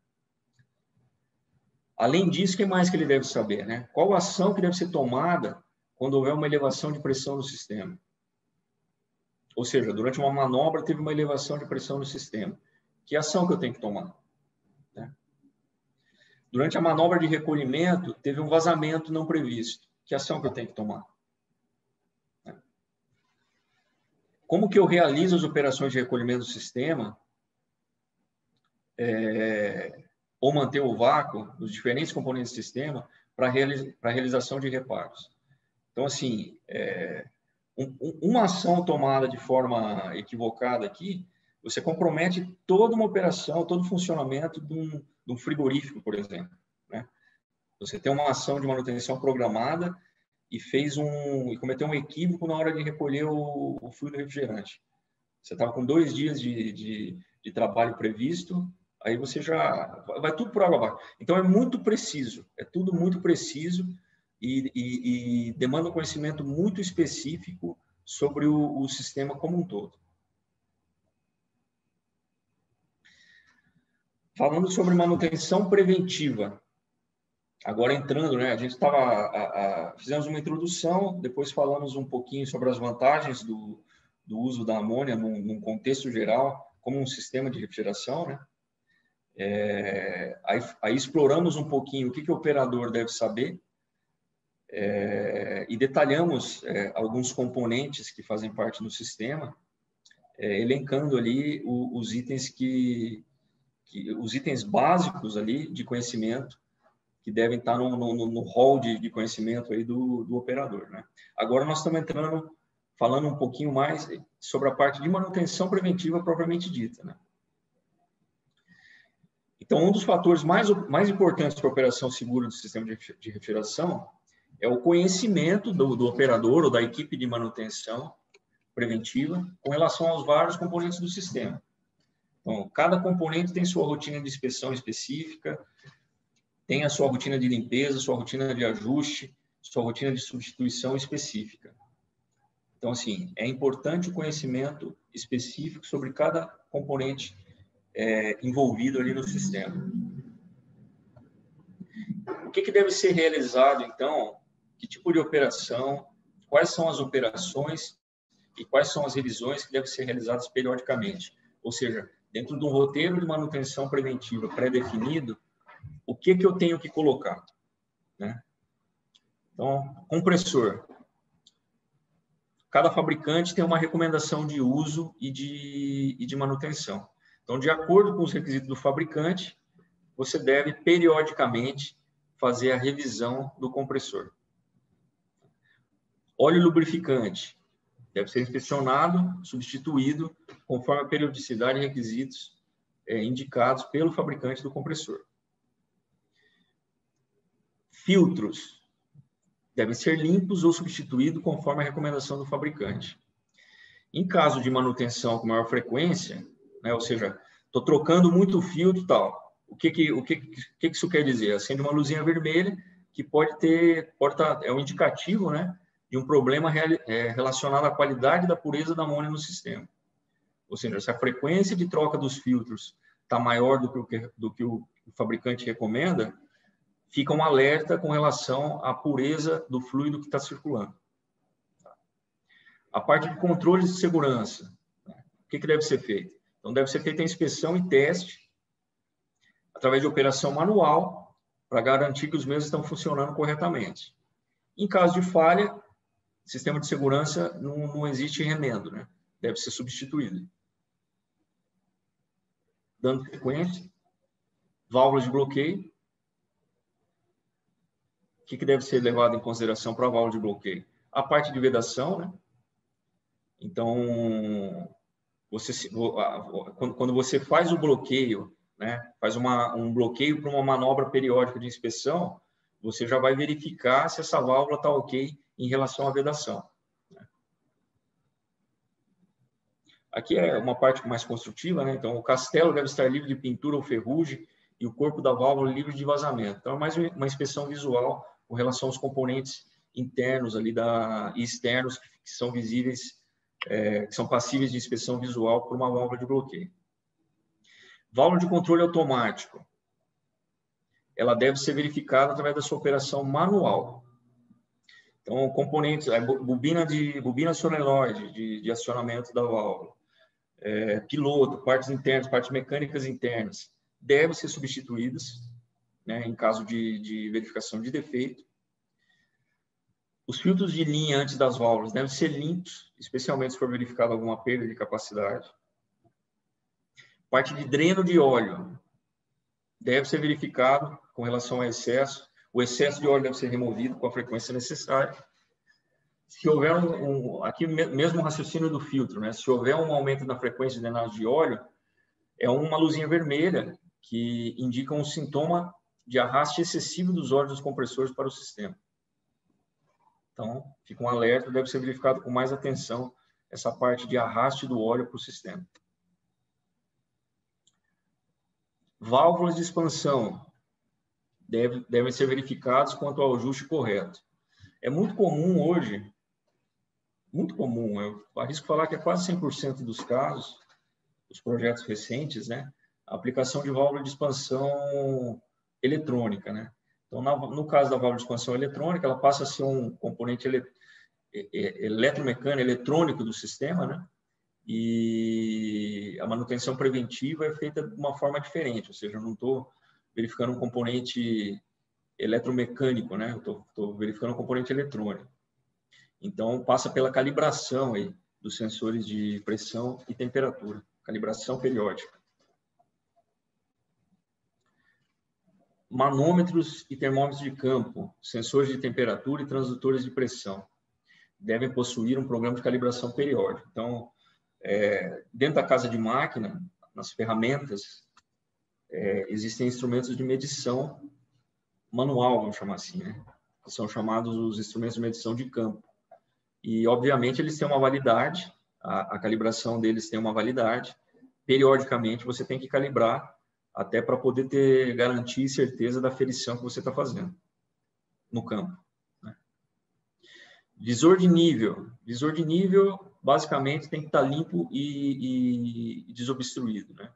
Além disso, o que mais que ele deve saber? Né? Qual a ação que deve ser tomada quando houver uma elevação de pressão no sistema? Ou seja, durante uma manobra teve uma elevação de pressão no sistema. Que ação que eu tenho que tomar? Né? Durante a manobra de recolhimento, teve um vazamento não previsto. Que ação que eu tenho que tomar? Né? Como que eu realizo as operações de recolhimento do sistema ou manter o vácuo dos diferentes componentes do sistema para a realização de reparos? Então, assim, uma ação tomada de forma equivocada aqui, você compromete toda uma operação, todo o funcionamento de um frigorífico, por exemplo. Né? Você tem uma ação de manutenção programada e cometeu um equívoco na hora de recolher o fluido refrigerante. Você estava com 2 dias de trabalho previsto, aí você já vai tudo por água abaixo. Então, é muito preciso, é tudo muito preciso e demanda um conhecimento muito específico sobre o sistema como um todo. Falando sobre manutenção preventiva. Agora entrando, né? A gente fizemos uma introdução, depois falamos um pouquinho sobre as vantagens do uso da amônia num contexto geral, como um sistema de refrigeração, né? Aí exploramos um pouquinho o que o operador deve saber e detalhamos alguns componentes que fazem parte do sistema, elencando ali os itens os itens básicos ali de conhecimento que devem estar no hall de conhecimento aí do operador. Né? Agora nós estamos falando um pouquinho mais sobre a parte de manutenção preventiva propriamente dita. Né? Então, um dos fatores mais importantes para a operação segura do sistema de refrigeração é o conhecimento do operador ou da equipe de manutenção preventiva com relação aos vários componentes do sistema. Então, cada componente tem sua rotina de inspeção específica, tem a sua rotina de limpeza, sua rotina de ajuste, sua rotina de substituição específica. Então, assim, é importante o conhecimento específico sobre cada componente envolvido ali no sistema. O que deve ser realizado, então? Que tipo de operação? Quais são as operações e quais são as revisões que devem ser realizadas periodicamente? Ou seja, dentro de um roteiro de manutenção preventiva pré-definido, o que eu tenho que colocar, né? Então, compressor. Cada fabricante tem uma recomendação de uso e de manutenção. Então, de acordo com os requisitos do fabricante, você deve periodicamente fazer a revisão do compressor. Óleo lubrificante deve ser inspecionado, substituído, conforme a periodicidade e requisitos indicados pelo fabricante do compressor. Filtros devem ser limpos ou substituídos conforme a recomendação do fabricante. Em caso de manutenção com maior frequência, né, ou seja, estou trocando muito filtro e tal, o que isso quer dizer? Acende uma luzinha vermelha que é um indicativo, né, de um problema relacionado à qualidade da pureza da amônia no sistema. Ou seja, se a frequência de troca dos filtros está maior do que o fabricante recomenda, fica um alerta com relação à pureza do fluido que está circulando. A parte de controles de segurança, né? O que deve ser feito? Então, deve ser feita a inspeção e teste através de operação manual para garantir que os mesmos estão funcionando corretamente. Em caso de falha, sistema de segurança não existe remendo, né? Deve ser substituído. Dando sequência, válvulas de bloqueio. O que deve ser levado em consideração para a válvula de bloqueio? A parte de vedação, né? Então, quando você faz o bloqueio, né? Faz um bloqueio para uma manobra periódica de inspeção, você já vai verificar se essa válvula está ok em relação à vedação. Aqui é uma parte mais construtiva, né? Então, o castelo deve estar livre de pintura ou ferrugem e o corpo da válvula livre de vazamento. Então, é mais uma inspeção visual com relação aos componentes internos ali e externos que são visíveis, que são passíveis de inspeção visual por uma válvula de bloqueio. Válvula de controle automático. Ela deve ser verificada através da sua operação manual. Então, componentes, bobina solenoide de acionamento da válvula, piloto, partes internas, partes mecânicas internas, devem ser substituídas, né, em caso de verificação de defeito. Os filtros de linha antes das válvulas devem ser limpos, especialmente se for verificada alguma perda de capacidade. Parte de dreno de óleo deve ser verificado com relação ao excesso. O excesso de óleo deve ser removido com a frequência necessária. Se houver aqui mesmo o raciocínio do filtro, né? Se houver um aumento na frequência de drenagem de óleo, é uma luzinha vermelha que indica um sintoma de arraste excessivo dos óleos dos compressores para o sistema. Então, fica um alerta, deve ser verificado com mais atenção essa parte de arraste do óleo para o sistema. Válvulas de expansão devem ser verificadas quanto ao ajuste correto. É muito comum hoje, eu arrisco falar que é quase 100% dos casos, os projetos recentes, né, a aplicação de válvula de expansão eletrônica, né? Então, no caso da válvula de expansão eletrônica, ela passa a ser um componente eletromecânico, eletrônico do sistema, né? E a manutenção preventiva é feita de uma forma diferente, ou seja, eu não estou verificando um componente eletromecânico, né? Estou verificando um componente eletrônico. Então, passa pela calibração aí dos sensores de pressão e temperatura, calibração periódica. Manômetros e termômetros de campo, sensores de temperatura e transdutores de pressão devem possuir um programa de calibração periódica. Então, dentro da casa de máquina, nas ferramentas, existem instrumentos de medição manual, vamos chamar assim, né? Que são chamados os instrumentos de medição de campo. E, obviamente, eles têm uma validade, a calibração deles tem uma validade. Periodicamente, você tem que calibrar até para poder ter garantia e certeza da ferição que você está fazendo no campo, né? Visor de nível. Visor de nível, basicamente, tem que estar limpo e desobstruído, né?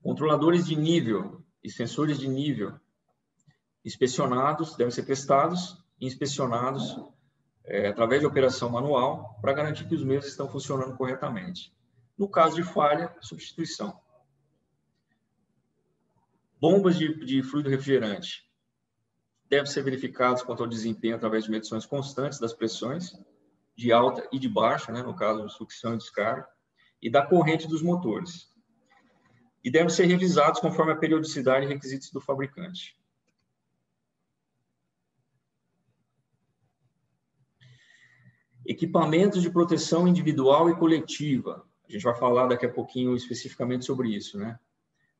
Controladores de nível e sensores de nível inspecionados, devem ser testados e inspecionados através de operação manual para garantir que os mesmos estão funcionando corretamente. No caso de falha, substituição. Bombas de fluido refrigerante devem ser verificados quanto ao desempenho através de medições constantes das pressões, de alta e de baixa, né, no caso de sucção e descarga, e da corrente dos motores. E devem ser revisados conforme a periodicidade e requisitos do fabricante. Equipamentos de proteção individual e coletiva. A gente vai falar daqui a pouquinho especificamente sobre isso, né?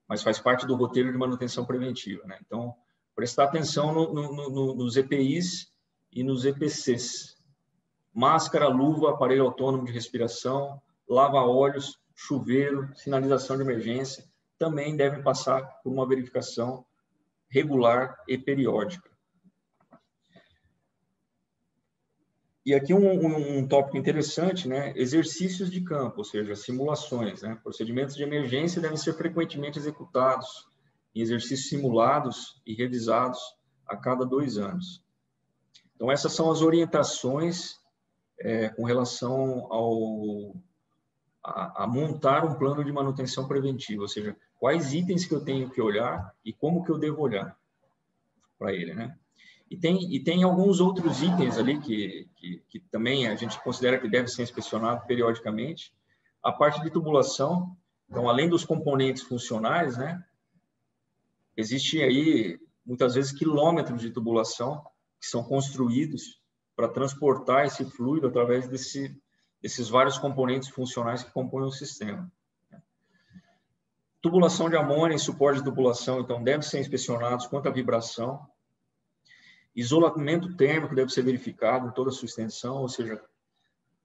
Mas faz parte do roteiro de manutenção preventiva, né? Então, prestar atenção nos EPIs e nos EPCs. Máscara, luva, aparelho autônomo de respiração, lava-olhos, chuveiro, sinalização de emergência, também devem passar por uma verificação regular e periódica. E aqui um tópico interessante, né? Exercícios de campo, ou seja, simulações, né? Procedimentos de emergência devem ser frequentemente executados em exercícios simulados e revisados a cada 2 anos. Então, essas são as orientações com relação a montar um plano de manutenção preventiva, ou seja, quais itens que eu tenho que olhar e como que eu devo olhar para ele, né? E tem alguns outros itens ali que também a gente considera que deve ser inspecionado periodicamente. A parte de tubulação, então, além dos componentes funcionais, né, existe aí, muitas vezes, quilômetros de tubulação que são construídos para transportar esse fluido através desses vários componentes funcionais que compõem o sistema. Tubulação de amônia e suporte de tubulação, então, devem ser inspecionados quanto à vibração. Isolamento térmico deve ser verificado em toda a sua extensão, ou seja,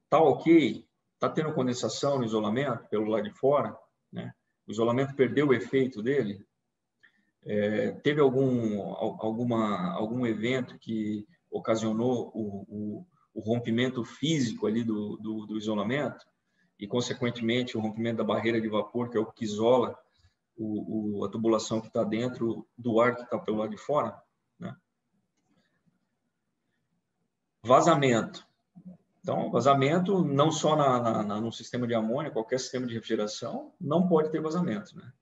está ok, está tendo condensação no isolamento pelo lado de fora, né? O isolamento perdeu o efeito dele, teve algum evento que ocasionou o rompimento físico ali do isolamento e, consequentemente, o rompimento da barreira de vapor, que é o que isola a tubulação que está dentro do ar que está pelo lado de fora, né? Vazamento. Então, vazamento não só no sistema de amônia, qualquer sistema de refrigeração, não pode ter vazamento, né?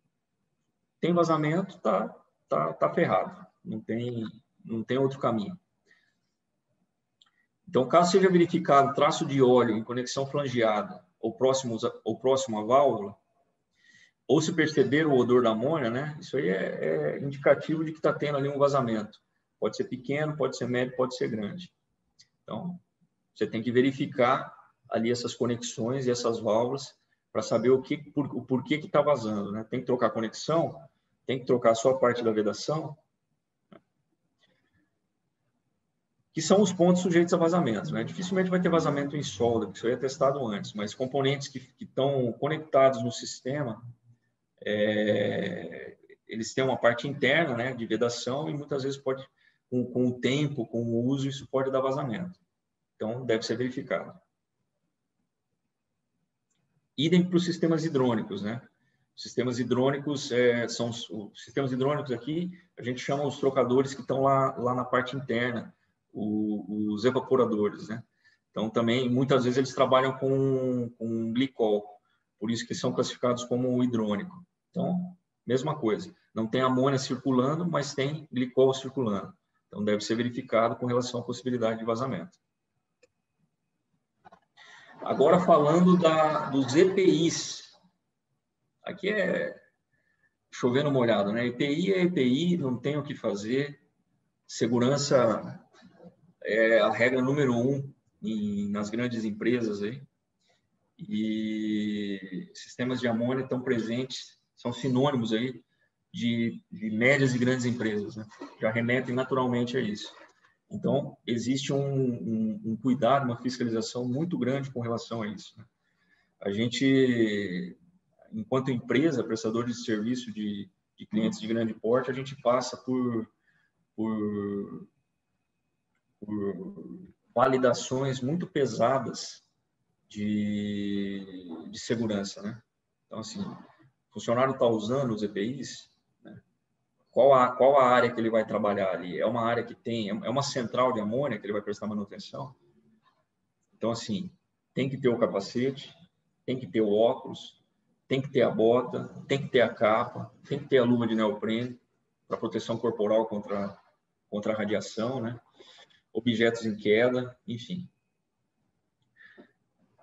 Tem vazamento, tá ferrado. Não tem outro caminho. Então, caso seja verificado traço de óleo em conexão flangeada ou próximo à válvula, ou se perceber o odor da amônia, né? Isso aí é indicativo de que está tendo ali um vazamento. Pode ser pequeno, pode ser médio, pode ser grande. Então, você tem que verificar ali essas conexões e essas válvulas para saber o porquê que está vazando, né? Tem que trocar a conexão, tem que trocar só a parte da vedação, que são os pontos sujeitos a vazamentos, né? Dificilmente vai ter vazamento em solda, porque isso aí é testado antes, mas componentes que estão conectados no sistema, eles têm uma parte interna, né, de vedação, e muitas vezes pode, com o tempo, com o uso, isso pode dar vazamento. Então, deve ser verificado. Idem para os sistemas hidrônicos, né? Os sistemas hidrônicos os sistemas hidrônicos aqui, a gente chama os trocadores que estão lá na parte interna, os evaporadores, né? Então, também, muitas vezes, eles trabalham com glicol, por isso que são classificados como hidrônico. Então, mesma coisa. Não tem amônia circulando, mas tem glicol circulando. Então, deve ser verificado com relação à possibilidade de vazamento. Agora, falando dos EPIs. Aqui é chovendo molhado, né? EPI é EPI, não tem o que fazer. Segurança é a regra número 1 nas grandes empresas aí. E sistemas de amônia estão presentes, são sinônimos aí de médias e grandes empresas, né? Já remetem naturalmente a isso. Então, existe um cuidado, uma fiscalização muito grande com relação a isso, né? A gente enquanto empresa, prestador de serviço de clientes de grande porte, a gente passa por validações muito pesadas de segurança, né? Então, assim, o funcionário está usando os EPIs, né? Qual a área que ele vai trabalhar ali? É uma área que é uma central de amônia que ele vai prestar manutenção? Então, assim, tem que ter o capacete, tem que ter o óculos, tem que ter a bota, tem que ter a capa, tem que ter a luva de neoprene para proteção corporal contra a radiação, né? Objetos em queda, enfim.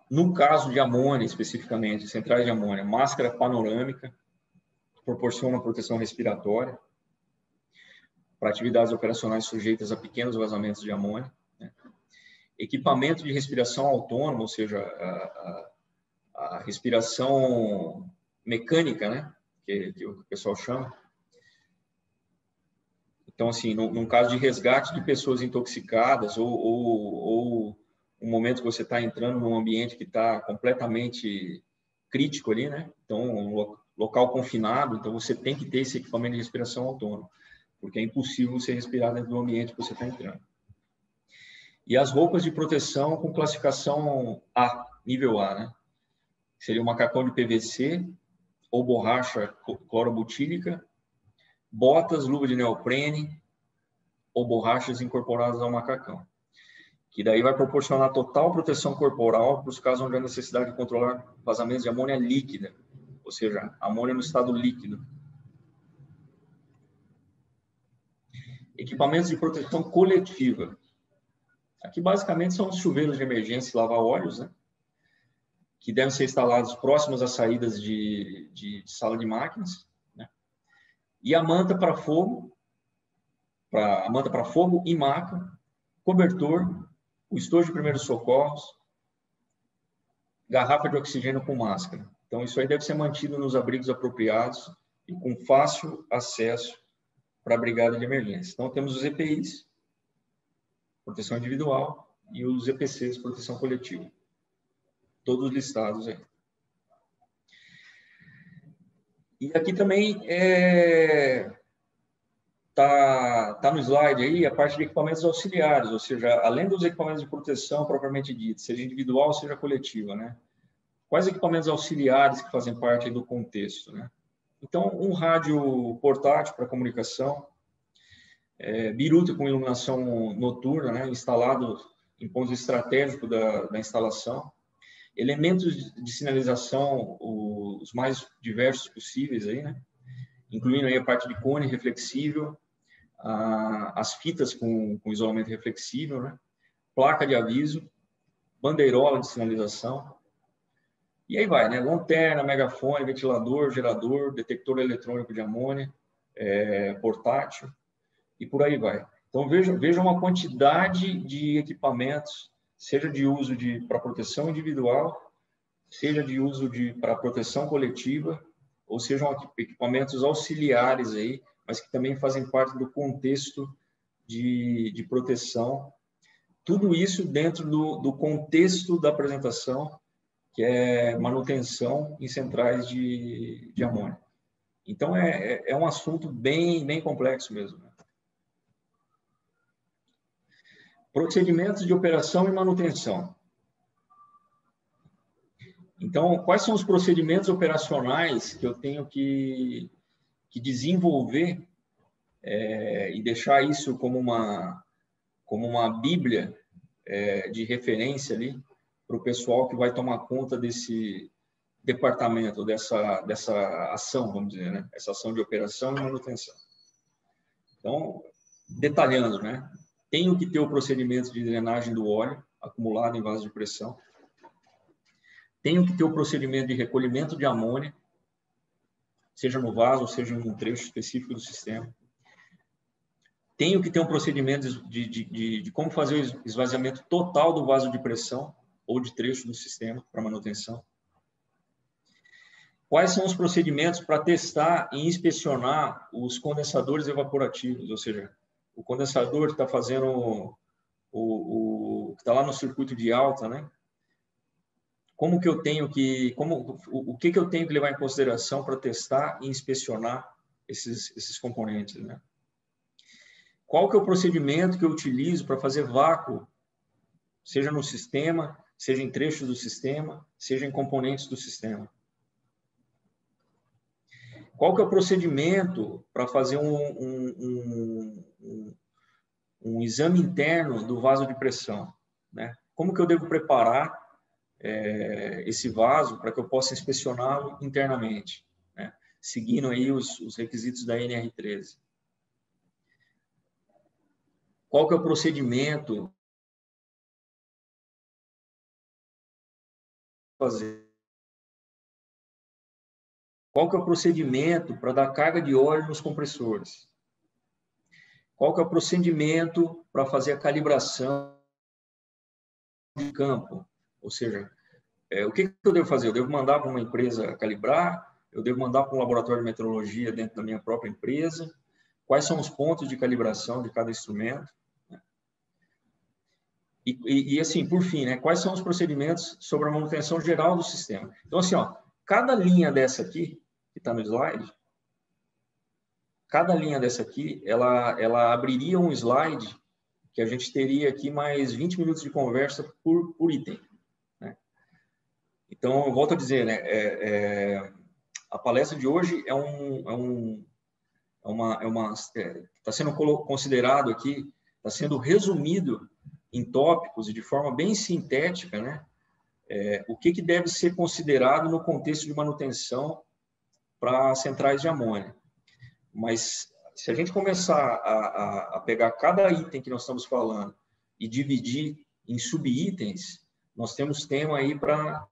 No caso de amônia, especificamente, centrais de amônia, máscara panorâmica, proporciona proteção respiratória para atividades operacionais sujeitas a pequenos vazamentos de amônia, né? Equipamento de respiração autônoma, ou seja, a respiração mecânica, né? Que o pessoal chama. Então, assim, num caso de resgate de pessoas intoxicadas ou um momento que você está entrando num ambiente que está completamente crítico ali, né? Então, um local confinado, então você tem que ter esse equipamento de respiração autônomo, porque é impossível você respirar dentro do ambiente que você está entrando. E as roupas de proteção com classificação A, nível A, né? Seria o macacão de PVC ou borracha clorobutílica, botas, luva de neoprene ou borrachas incorporadas ao macacão, que daí vai proporcionar total proteção corporal para os casos onde há necessidade de controlar vazamentos de amônia líquida, ou seja, amônia no estado líquido. Equipamentos de proteção coletiva. Aqui, basicamente, são os chuveiros de emergência e lava-óleos, né? Que devem ser instalados próximos às saídas de sala de máquinas, né? E a manta para fogo e maca, cobertor, o estojo de primeiros socorros, garrafa de oxigênio com máscara. Então, isso aí deve ser mantido nos abrigos apropriados e com fácil acesso para a brigada de emergência. Então, temos os EPIs, proteção individual, e os EPCs, proteção coletiva. Todos listados aí. E aqui também tá no slide aí a parte de equipamentos auxiliares, ou seja, além dos equipamentos de proteção propriamente dito, seja individual, seja coletiva, né? Quais equipamentos auxiliares que fazem parte do contexto, né? Então, um rádio portátil para comunicação, biruta com iluminação noturna, né? Instalado em pontos estratégicos da instalação, elementos de sinalização os mais diversos possíveis aí, né? Incluindo aí a parte de cone reflexível, as fitas com isolamento reflexível, né? Placa de aviso, bandeirola de sinalização, e aí vai, né? Lanterna, megafone, ventilador, gerador, detector eletrônico de amônia, portátil, e por aí vai. Então, veja uma quantidade de equipamentos, seja de uso para proteção individual, seja de uso para proteção coletiva, ou sejam equipamentos auxiliares aí, mas que também fazem parte do contexto de proteção. Tudo isso dentro do contexto da apresentação, que é manutenção em centrais de amônia. Então, é um assunto bem complexo mesmo. Procedimentos de operação e manutenção. Então, quais são os procedimentos operacionais que eu tenho que desenvolver e deixar isso como uma bíblia de referência ali para o pessoal que vai tomar conta desse departamento, dessa ação, vamos dizer, né? Essa ação de operação e manutenção. Então, detalhando, né? Tenho que ter o procedimento de drenagem do óleo acumulado em vaso de pressão. Tenho que ter o procedimento de recolhimento de amônia, seja no vaso, ou seja em um trecho específico do sistema. Tenho que ter um procedimento de como fazer o esvaziamento total do vaso de pressão ou de trecho do sistema para manutenção. Quais são os procedimentos para testar e inspecionar os condensadores evaporativos, ou seja, o condensador que está fazendo que está lá no circuito de alta, né? como que eu tenho que, o que eu tenho que levar em consideração para testar e inspecionar esses componentes, né? Qual que é o procedimento que eu utilizo para fazer vácuo, seja no sistema, seja em trechos do sistema, seja em componentes do sistema? Qual que é o procedimento para fazer um exame interno do vaso de pressão, né? Como que eu devo preparar esse vaso para que eu possa inspecioná-lo internamente, né? Seguindo aí os requisitos da NR13. Qual que é o procedimento fazer? Qual que é o procedimento para dar carga de óleo nos compressores? Qual que é o procedimento para fazer a calibração de campo? Ou seja, o que eu devo fazer? Eu devo mandar para uma empresa calibrar? Eu devo mandar para um laboratório de metrologia dentro da minha própria empresa? Quais são os pontos de calibração de cada instrumento? E assim, por fim, né, quais são os procedimentos sobre a manutenção geral do sistema? Então, assim, ó, cada linha dessa aqui, que está no slide, cada linha dessa aqui, ela abriria um slide que a gente teria aqui mais 20 minutos de conversa por item, né? Então, eu volto a dizer, né, a palestra de hoje está sendo considerado aqui, está sendo resumido em tópicos e de forma bem sintética, né, o que deve ser considerado no contexto de manutenção para centrais de amônia. Mas se a gente começar a pegar cada item que nós estamos falando e dividir em subitens, nós temos tema aí para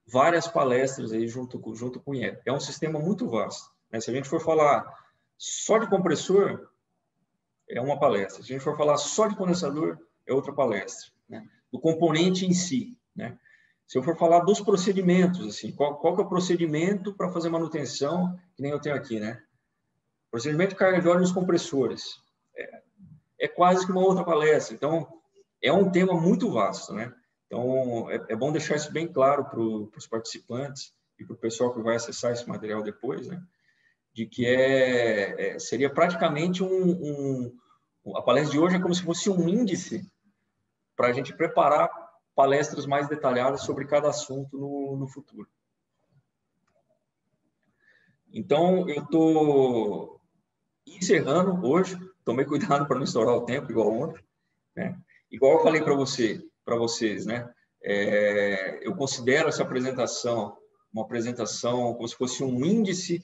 várias palestras aí junto com o IEP. É um sistema muito vasto, né? Se a gente for falar só de compressor, é uma palestra. Se a gente for falar só de condensador, é outra palestra, né? Do componente em si, né? Se eu for falar dos procedimentos, assim, qual que é o procedimento para fazer manutenção, que nem eu tenho aqui, né? Procedimento de carga de óleo nos compressores. É quase que uma outra palestra. Então, é um tema muito vasto, né? Então, é bom deixar isso bem claro para os participantes e para o pessoal que vai acessar esse material depois, né? De que seria praticamente a palestra de hoje é como se fosse um índice para a gente preparar palestras mais detalhadas sobre cada assunto no futuro. Então, eu estou encerrando hoje, tomei cuidado para não estourar o tempo, igual ontem, né? Igual eu falei para vocês, né? Eu considero essa apresentação uma apresentação como se fosse um índice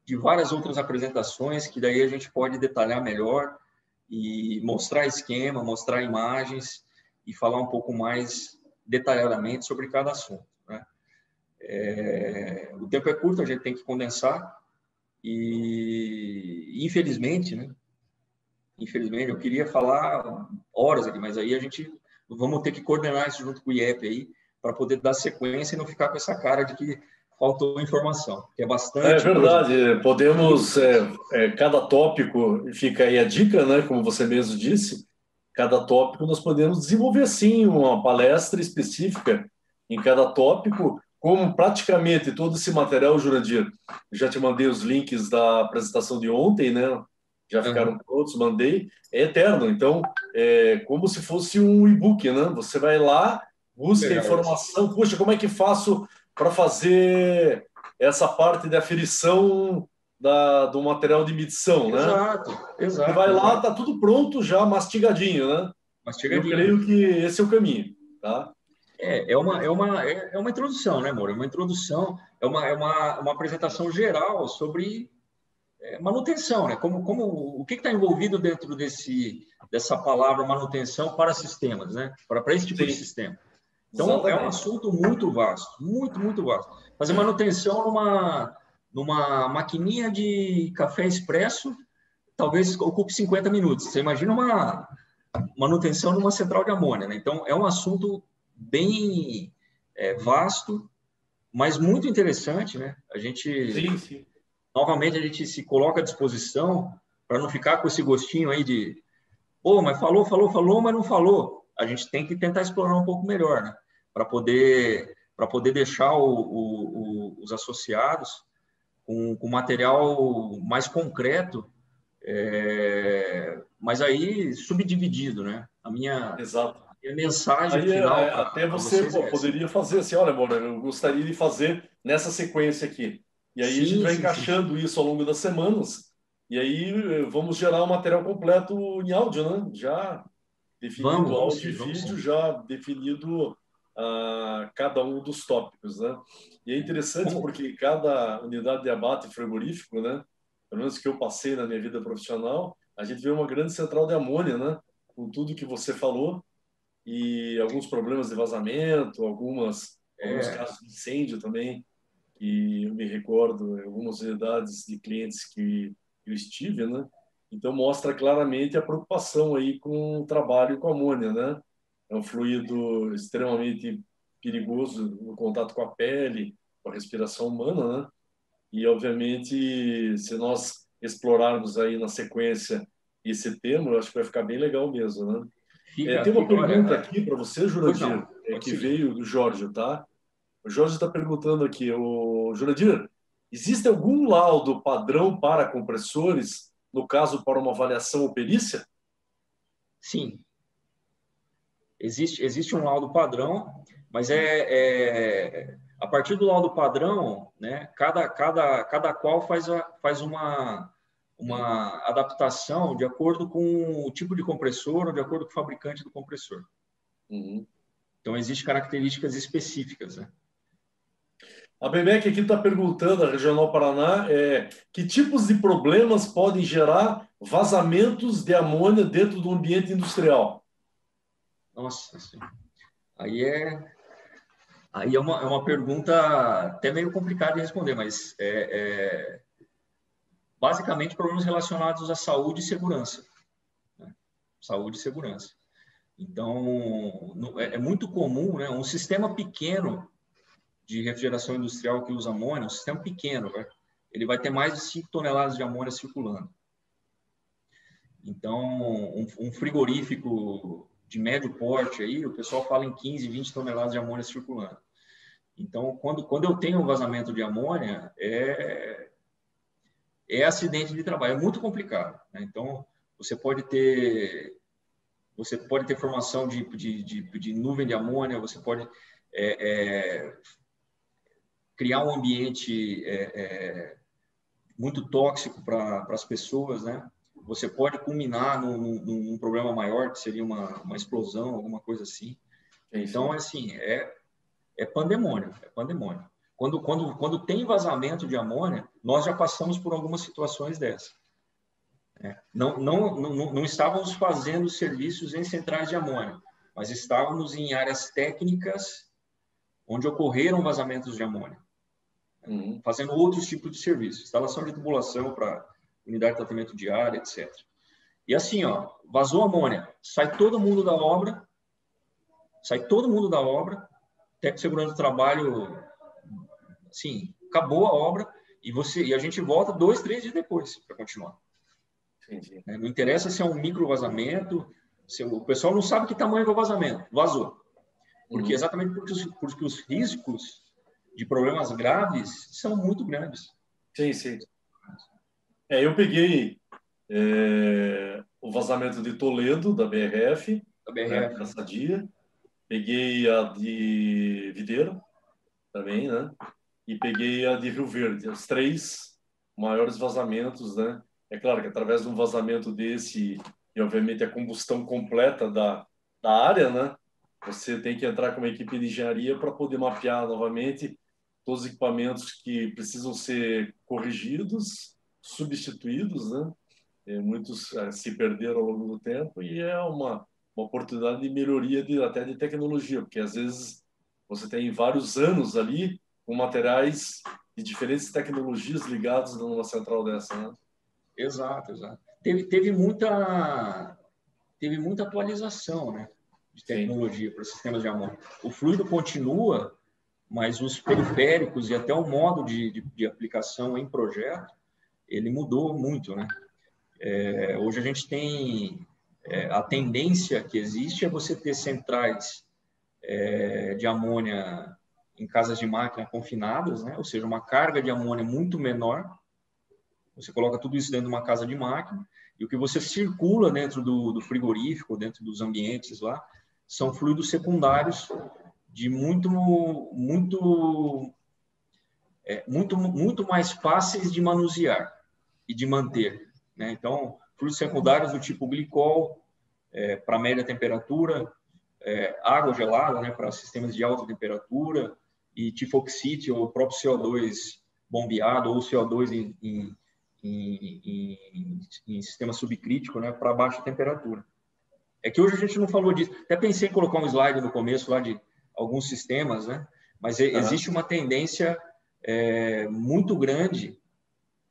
de várias outras apresentações, que daí a gente pode detalhar melhor e mostrar esquema, mostrar imagens e falar um pouco mais detalhadamente sobre cada assunto, né? O tempo é curto, a gente tem que condensar e, infelizmente, né? Infelizmente, eu queria falar horas aqui, mas aí vamos ter que coordenar isso junto com o IEP aí, para poder dar sequência e não ficar com essa cara de que faltou informação, que é bastante. É verdade, podemos, cada tópico, fica aí a dica, né, como você mesmo disse, cada tópico nós podemos desenvolver, sim, uma palestra específica em cada tópico, como praticamente todo esse material, Jurandir, já te mandei os links da apresentação de ontem, né, já ficaram prontos, mandei, é eterno, então, é como se fosse um e-book, né, você vai lá, busca informação, puxa, como é que faço para fazer essa parte de aferição do material de medição, né? Exato. E vai lá, tá tudo pronto já, mastigadinho, né? Eu creio que esse é o caminho, tá? É uma introdução, né, amor? É uma introdução, é uma apresentação geral sobre manutenção, né? O que está envolvido dentro dessa palavra manutenção para sistemas, né? Para esse tipo de sistema. Então, exatamente. É um assunto muito vasto, muito vasto. Fazer manutenção numa maquininha de café expresso, talvez ocupe 50 minutos. Você imagina uma manutenção numa central de amônia, né? Então, é um assunto bem vasto, mas muito interessante, né? Sim. Novamente, a gente se coloca à disposição para não ficar com esse gostinho aí de mas falou, mas não falou. a gente tem que tentar explorar um pouco melhor, né? Para poder deixar os associados com material mais concreto, mas aí subdividido, né? Exato. A mensagem Aí final até para você vocês é essa. poderia fazer assim, olha, Moura, eu gostaria de fazer nessa sequência aqui. E aí a gente vai encaixando isso ao longo das semanas, e aí vamos gerar um material completo em áudio, né? Já definido áudio e vídeo, já definido cada um dos tópicos, né? E é interessante porque cada unidade de abate frigorífico, né? Pelo menos que eu passei na minha vida profissional, a gente vê uma grande central de amônia, né? Com tudo que você falou, e alguns problemas de vazamento, alguns casos de incêndio também, que eu me recordo, algumas unidades de clientes que eu estive, né? Então mostra claramente a preocupação aí com o trabalho com amônia, né? É um fluido extremamente perigoso no contato com a pele, com a respiração humana, né? E obviamente, se nós explorarmos aí na sequência esse tema, eu acho que vai ficar bem legal mesmo, né? Tem uma pergunta aqui para você, Jurandir, que veio do Jorge, tá? O Jorge está perguntando aqui, Jurandir, existe algum laudo padrão para compressores, no caso, para uma avaliação ou perícia? Sim. Existe um laudo padrão, mas a partir do laudo padrão, né, cada qual faz uma adaptação de acordo com o tipo de compressor ou de acordo com o fabricante do compressor. Uhum. Então, existem características específicas, né? A Bemec aqui está perguntando, a Regional Paraná, que tipos de problemas podem gerar vazamentos de amônia dentro do ambiente industrial? Nossa, assim, aí é uma pergunta até meio complicada de responder, mas basicamente problemas relacionados à saúde e segurança. Né? Saúde e segurança. Então, é muito comum, né? Um sistema pequeno de refrigeração industrial que usa amônia, um sistema pequeno, ele vai ter mais de 5 toneladas de amônia circulando. Então, um frigorífico de médio porte, aí, o pessoal fala em 15, 20 toneladas de amônia circulando. Então, quando eu tenho um vazamento de amônia, é acidente de trabalho, é muito complicado. Né? Então, você pode ter formação de nuvem de amônia, você pode criar um ambiente muito tóxico para as pessoas, né? Você pode culminar num problema maior, que seria uma explosão, alguma coisa assim. Então, assim, é pandemônio, é pandemônio. Quando tem vazamento de amônia, nós já passamos por algumas situações dessas. Não estávamos fazendo serviços em centrais de amônia, mas estávamos em áreas técnicas onde ocorreram vazamentos de amônia, fazendo outros tipos de serviços, instalação de tubulação para unidade de tratamento de área, etc. E assim, vazou amônia, sai todo mundo da obra, técnico de segurança do trabalho, assim, acabou a obra e a gente volta 2, 3 dias depois para continuar. Entendi. Não interessa se é um micro vazamento, o pessoal não sabe que tamanho é o vazamento, vazou. Porque exatamente porque os riscos de problemas graves são muito grandes. Sim, sim. Eu peguei o vazamento de Toledo, da BRF, da Sadia. Peguei a de Videira, também, né? E peguei a de Rio Verde. Os 3 maiores vazamentos, né? É claro que através de um vazamento desse e, obviamente, a combustão completa da área, né? Você tem que entrar com uma equipe de engenharia para poder mapear novamente todos os equipamentos que precisam ser corrigidos, substituídos, né? Muitos se perderam ao longo do tempo e é uma oportunidade de melhoria até de tecnologia, porque às vezes você tem vários anos ali com materiais de diferentes tecnologias ligados numa central dessa, né? Exato. Teve muita atualização, né, de tecnologia para sistemas de amônia. O fluido continua, mas os periféricos e até o modo de aplicação em projeto, ele mudou muito, né? Hoje a gente tem a tendência que existe é você ter centrais de amônia em casas de máquina confinadas, né? Ou seja, uma carga de amônia muito menor. Você coloca tudo isso dentro de uma casa de máquina e o que você circula dentro do frigorífico, dentro dos ambientes lá, são fluidos secundários de muito mais fáceis de manusear e de manter, né? Então, fluidos secundários do tipo glicol, para média temperatura, água gelada, né, para sistemas de alta temperatura, e tifoxite, ou o próprio CO2 bombeado, ou CO2 em sistema subcrítico, né, para baixa temperatura. É que hoje a gente não falou disso. Até pensei em colocar um slide no começo lá de alguns sistemas, né? Mas existe uma tendência muito grande.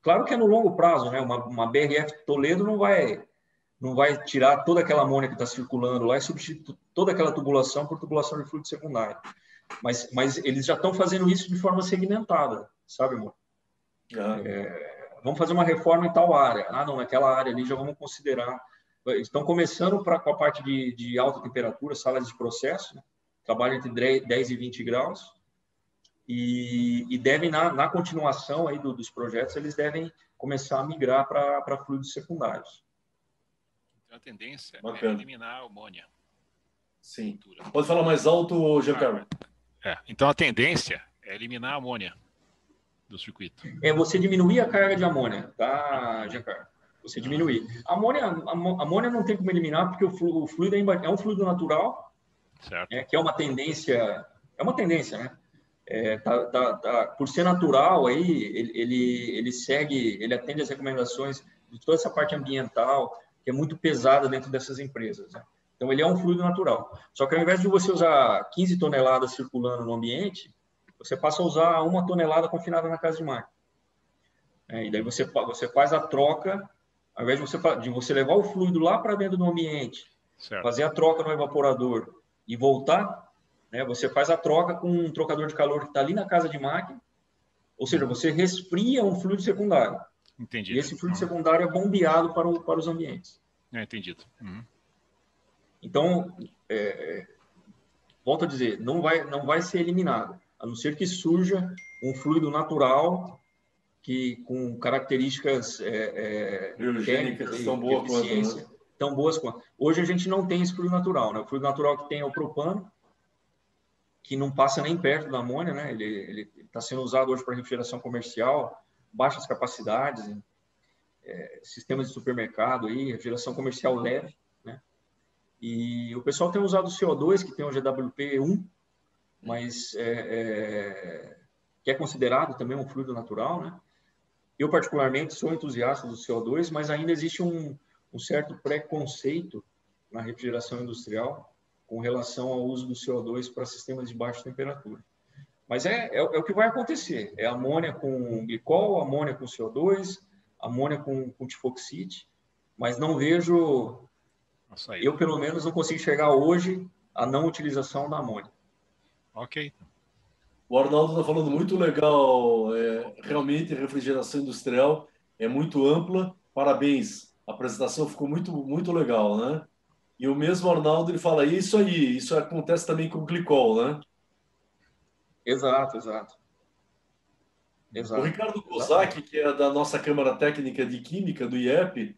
Claro que é no longo prazo, né? Uma BRF Toledo não vai tirar toda aquela amônia que está circulando lá e substituir toda aquela tubulação por tubulação de fluido secundário. Mas eles já estão fazendo isso de forma segmentada, sabe, amor? Vamos fazer uma reforma em tal área. Ah, não, naquela área ali já vamos considerar. Estão começando com a parte de alta temperatura, salas de processo, né? Trabalham entre 10 e 20 graus. E devem, na continuação aí dos projetos, eles devem começar a migrar para fluidos secundários. Então, a tendência é eliminar a amônia. Sim. Pode falar mais alto, Giancarlo? Então, a tendência é eliminar a amônia do circuito. Você diminuir a carga de amônia, tá, Giancarlo? Você diminuir. A amônia não tem como eliminar, porque o fluido é um fluido natural, certo. Que é uma tendência, né? Por ser natural, aí, ele atende às recomendações de toda essa parte ambiental, que é muito pesada dentro dessas empresas, né? Então, ele é um fluido natural. Só que ao invés de você usar 15 toneladas circulando no ambiente, você passa a usar 1 tonelada confinada na casa de máquina. E daí você faz a troca, ao invés de você levar o fluido lá para dentro do ambiente, certo, fazer a troca no evaporador e voltar, né, você faz a troca com um trocador de calor que está ali na casa de máquina, ou seja, você resfria um fluido secundário. Entendido. E esse fluido secundário é bombeado para os ambientes. Entendido. Então, volto a dizer, não vai ser eliminado, a não ser que surja um fluido natural com características biogênicas tão boas quanto, né? Tão boas quanto. Hoje a gente não tem esse fluido natural, né? O fluido natural que tem é o propano, que não passa nem perto da amônia, né? Ele está sendo usado hoje para refrigeração comercial, baixas capacidades, sistemas de supermercado, refrigeração comercial leve, né? E o pessoal tem usado o CO2, que tem o GWP1, mas que é considerado também um fluido natural, né? Eu, particularmente, sou entusiasta do CO2, mas ainda existe um certo preconceito na refrigeração industrial com relação ao uso do CO2 para sistemas de baixa temperatura. Mas é o que vai acontecer. É amônia com glicol, amônia com CO2, amônia com tifoxite, mas não vejo... Eu, pelo menos, não consigo enxergar hoje a não utilização da amônia. Ok. O Arnaldo está falando muito legal. Realmente, a refrigeração industrial é muito ampla. Parabéns. A apresentação ficou muito, muito legal, né? E o mesmo Arnaldo, ele fala isso aí. Isso acontece também com o glicol, né? Exato. O Ricardo Kozak, que é da nossa Câmara Técnica de Química, do IEP,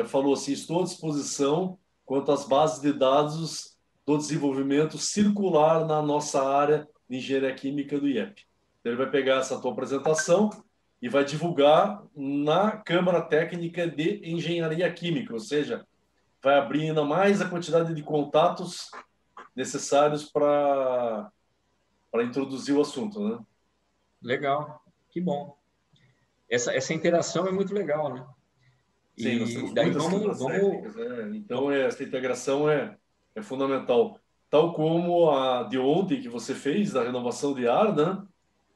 falou assim: estou à disposição quanto às bases de dados do desenvolvimento circular na nossa área de engenharia química do IEP. Então, ele vai pegar essa tua apresentação e vai divulgar na Câmara Técnica de Engenharia Química, ou seja, vai abrir ainda mais a quantidade de contatos necessários para introduzir o assunto, né? Legal, que bom. Essa interação é muito legal, né? Sim, nós temos muitas câmaras técnicas, né? Então, essa integração é fundamental. Tal como a de ontem que você fez, da renovação de ar, né?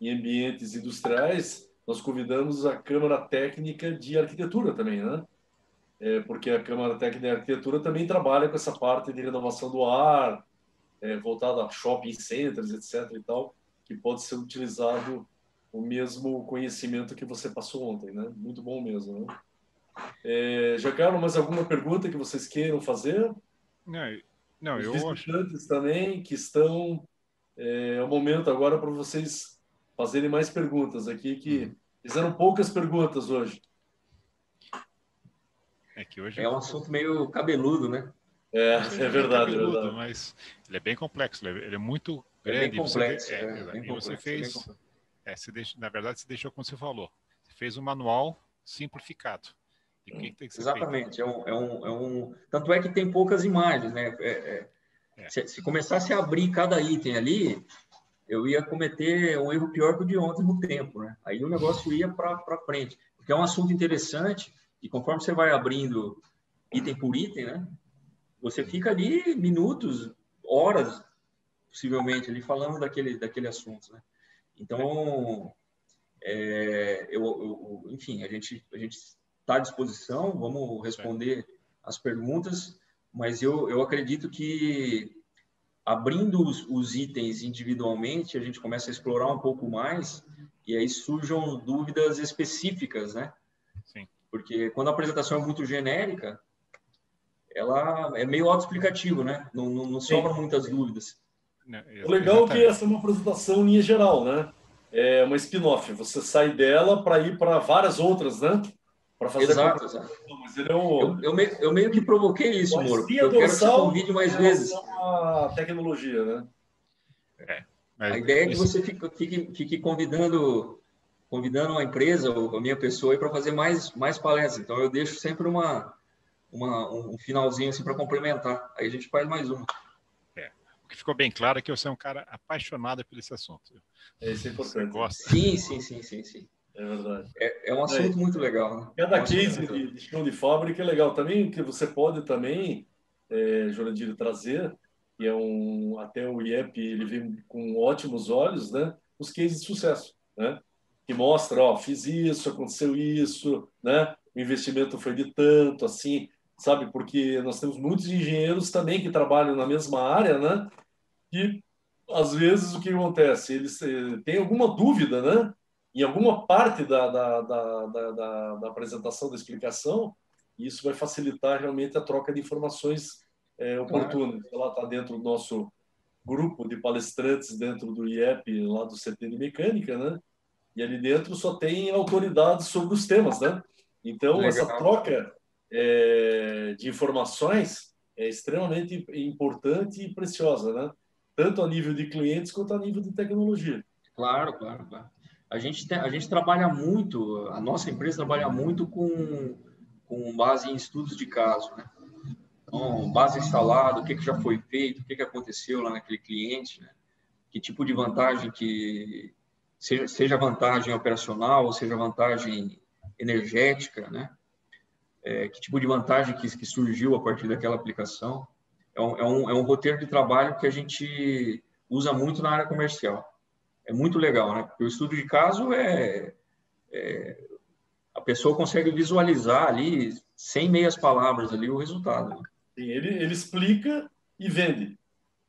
Em ambientes industriais, nós convidamos a Câmara Técnica de Arquitetura também, né? Porque a Câmara Técnica de Arquitetura também trabalha com essa parte de renovação do ar, voltada a shopping centers, etc. e tal, que pode ser utilizado o mesmo conhecimento que você passou ontem, né? Muito bom mesmo, né? Giancarlo, mais alguma pergunta que vocês queiram fazer? Não, Os eu visitantes também que estão... É o momento agora para vocês fazerem mais perguntas aqui, que fizeram poucas perguntas hoje. que hoje É um assunto meio cabeludo, né? É verdade, cabeludo, verdade. Mas ele é bem complexo, ele é muito É grande. bem complexo. Você fez, na verdade, você deixou como você falou. Você fez um manual simplificado. De que tem que ser Exatamente. Tanto é que tem poucas imagens, né? Se começasse a abrir cada item ali, eu ia cometer um erro pior que o de ontem no tempo, né? Aí o negócio ia para frente. Porque é um assunto interessante e conforme você vai abrindo item por item, né? Você fica ali minutos, horas, possivelmente, ali falando daquele assunto, né? Então, enfim, a gente está à disposição, vamos responder as perguntas, mas eu acredito que abrindo os itens individualmente, a gente começa a explorar um pouco mais e aí surjam dúvidas específicas, né? Sim. Porque quando a apresentação é muito genérica, ela é meio autoexplicativo, né? Não sobram muitas dúvidas. O legal é que essa é uma apresentação em linha geral, né? É uma spin-off. Você sai dela para ir para várias outras, né? Para fazer Exato. Mas ele é eu meio que provoquei isso, Moro. espinha Eu quero que você dorsal convide mais em vezes. relação à tecnologia, né? A ideia é que você fique convidando a empresa ou a minha pessoa para fazer mais palestras. Então, eu deixo sempre um finalzinho assim para complementar. Aí a gente faz mais uma. O que ficou bem claro é que você é um cara apaixonado por esse assunto. Isso é importante. Você gosta. Sim. É verdade. É um assunto muito legal. Né? Cada case de chão de fábrica é legal também, que você pode também, Jurandir, trazer, que é até o IEP, ele vem com ótimos olhos, né? Os cases de sucesso, né? Que mostra, ó, fiz isso, aconteceu isso, né? O investimento foi de tanto, assim, sabe? Porque nós temos muitos engenheiros também que trabalham na mesma área, né? E às vezes o que acontece? Eles têm alguma dúvida, né? Em alguma parte da apresentação, da explicação, e isso vai facilitar realmente a troca de informações oportunas. Ela está dentro do nosso grupo de palestrantes dentro do IEP, lá do CT de Mecânica, né? E ali dentro só tem autoridades sobre os temas, né? Então, legal. Essa troca de informações é extremamente importante e preciosa, né? Tanto a nível de clientes quanto a nível de tecnologia. Claro. A gente trabalha muito, a nossa empresa trabalha muito com base em estudos de caso, né? Então, base instalada, o que já foi feito, o que aconteceu lá naquele cliente, né? Que tipo de vantagem que... Seja vantagem operacional, ou seja vantagem energética, né? Que tipo de vantagem que surgiu a partir daquela aplicação. É um roteiro de trabalho que a gente usa muito na área comercial. É muito legal, né? Porque o estudo de caso a pessoa consegue visualizar ali, sem meias palavras ali, o resultado. Né? Sim, ele explica e vende.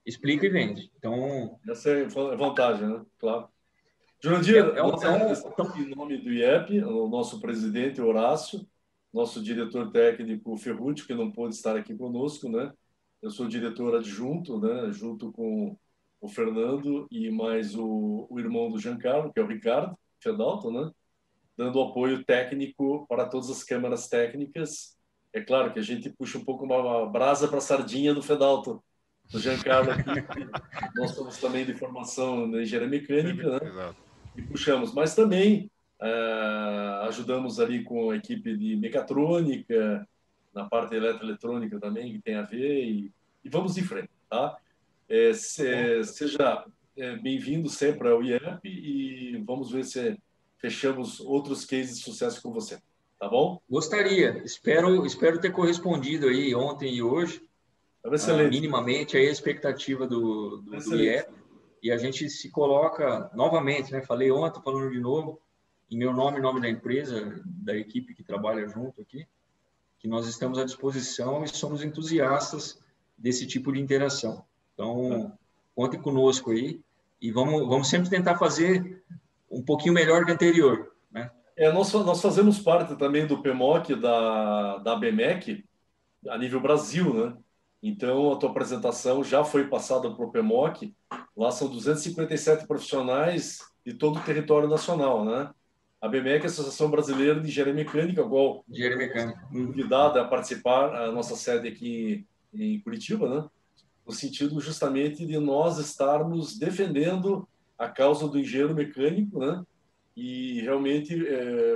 Explica e vende. Então... Essa é a vantagem, né? Claro. Jurandir, em nome do IEP, o nosso presidente Horácio, nosso diretor técnico Ferruccio, que não pôde estar aqui conosco, né? Eu sou diretor adjunto, né? Junto com o Fernando e mais o irmão do Giancarlo, que é o Ricardo Fedalto, né? Dando apoio técnico para todas as câmaras técnicas. É claro que a gente puxa um pouco uma brasa para a sardinha do Fedalto, do Giancarlo aqui. Nós somos também de formação na engenharia mecânica, né? Exato. E puxamos, mas também ajudamos ali com a equipe de mecatrônica, na parte eletroeletrônica também, que tem a ver, e vamos em frente, tá? Seja bem-vindo sempre ao IEP e vamos ver se fechamos outros cases de sucesso com você, tá bom? Gostaria, espero ter correspondido aí ontem e hoje, minimamente, aí a expectativa do IEP. E a gente se coloca novamente, né? Falei ontem, falando de novo, em meu nome, em nome da empresa, da equipe que trabalha junto aqui, que nós estamos à disposição e somos entusiastas desse tipo de interação. Então, contem conosco aí e vamos sempre tentar fazer um pouquinho melhor que o anterior, né? Nós fazemos parte também do PMOC da ABMEC a nível Brasil, né? Então, a tua apresentação já foi passada para o PMOC. Lá são 257 profissionais de todo o território nacional, né? A ABMEC é a Associação Brasileira de Engenharia Mecânica, qual Engenharia mecânica. convidada a participar, a nossa sede aqui em Curitiba, né? No sentido justamente de nós estarmos defendendo a causa do engenheiro mecânico, né? E realmente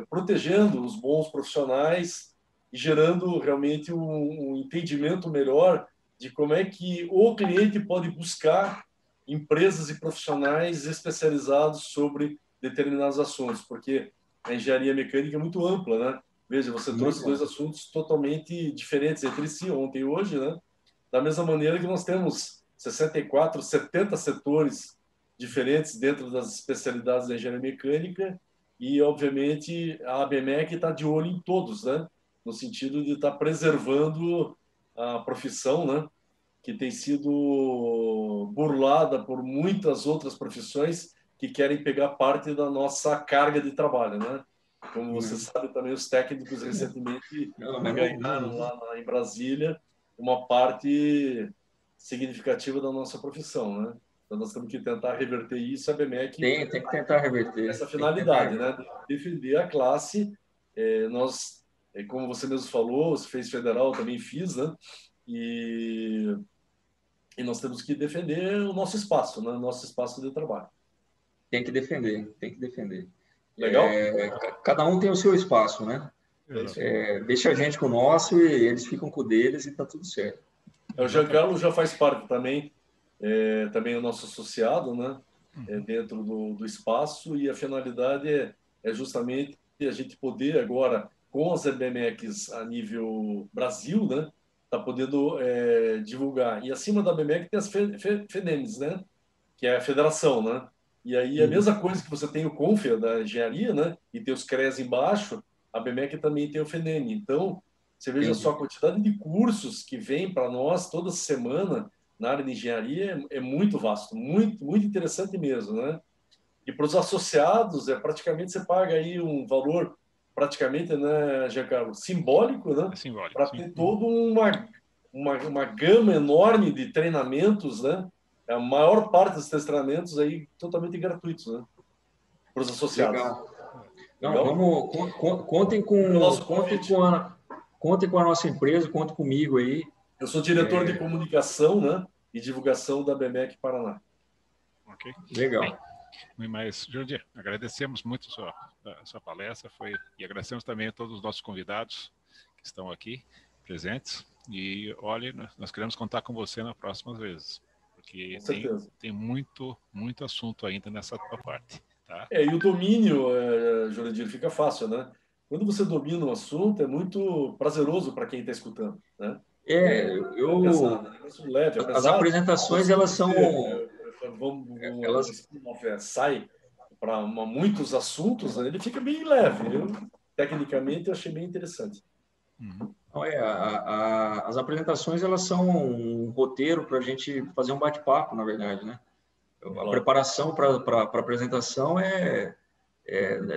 protegendo os bons profissionais e gerando realmente um entendimento melhor de como é que o cliente pode buscar empresas e profissionais especializados sobre determinados assuntos, porque a engenharia mecânica é muito ampla, né? Veja, você trouxe dois assuntos totalmente diferentes entre si, ontem e hoje, né? Da mesma maneira que nós temos 64, 70 setores diferentes dentro das especialidades da engenharia mecânica e, obviamente, a ABMEC está de olho em todos, né? No sentido de estar preservando a profissão, né? Que tem sido burlada por muitas outras profissões que querem pegar parte da nossa carga de trabalho, né? Como você sabe também, os técnicos recentemente ganharam lá em Brasília uma parte significativa da nossa profissão, né? Então, nós temos que tentar reverter isso. A ABMEC tem que tentar reverter. Essa finalidade, né? Defender a classe. Nós, como você mesmo falou, você fez federal, eu também fiz, né? E nós temos que defender o nosso espaço, né? Nosso espaço de trabalho. Tem que defender, tem que defender. Legal? Cada um tem o seu espaço, né? Deixa a gente com o nosso e eles ficam com o deles e tá tudo certo. O Giancarlo já faz parte também, também o nosso associado, né? Dentro do espaço, e a finalidade é justamente a gente poder agora, com as ABMECs a nível Brasil, né? Tá podendo divulgar. E acima da ABMEC tem as FENEMs, né? Que é a federação, né? E aí a mesma coisa que você tem o CONFEA da engenharia, né? E tem os CREAs embaixo, a ABMEC também tem o FENEM. Então, você veja só a quantidade de cursos que vem para nós toda semana na área de engenharia é muito vasto, muito, muito interessante mesmo, né? E para os associados, praticamente você paga aí um valor praticamente, né, Giancarlo, simbólico, né? Simbólico, para ter toda uma gama enorme de treinamentos, né? A maior parte dos treinamentos aí totalmente gratuitos, né? Para os associados. Legal. Não, contem com a nossa empresa, contem comigo aí. Eu sou diretor de comunicação, né, e divulgação da ABMEC Paraná. Ok. Legal. Bem, mas, Jordi, agradecemos muito a sua palestra, e agradecemos também a todos os nossos convidados que estão aqui presentes. E, olha, nós queremos contar com você nas próximas vezes, porque tem muito assunto ainda nessa tua parte. Tá? E o domínio, Jurandir, fica fácil, né? Quando você domina um assunto, é muito prazeroso para quem está escutando, né? As apresentações, elas são... sai para muitos assuntos, né? Ele fica bem leve. Tecnicamente, eu achei bem interessante. As apresentações, elas são um roteiro para a gente fazer um bate-papo, na verdade, né? A preparação para a apresentação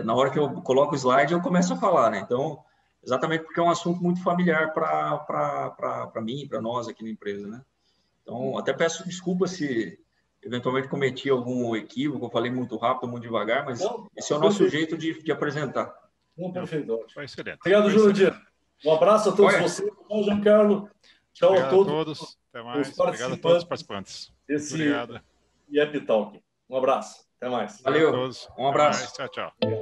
na hora que eu coloco o slide, eu começo a falar, né? Então, exatamente porque é um assunto muito familiar para mim, para nós aqui na empresa, né? Então, até peço desculpa se eventualmente cometi algum equívoco, eu falei muito rápido, muito devagar, mas esse é o nosso jeito de apresentar. Perfeito. Foi excelente. Obrigado, Jurandir. Um abraço a todos vocês. Tchau, Giancarlo. Tchau a todos. Até mais. Obrigado a todos os participantes. Obrigado. IEP Talk. Um abraço. Até mais. Valeu. Um abraço. Tchau, tchau.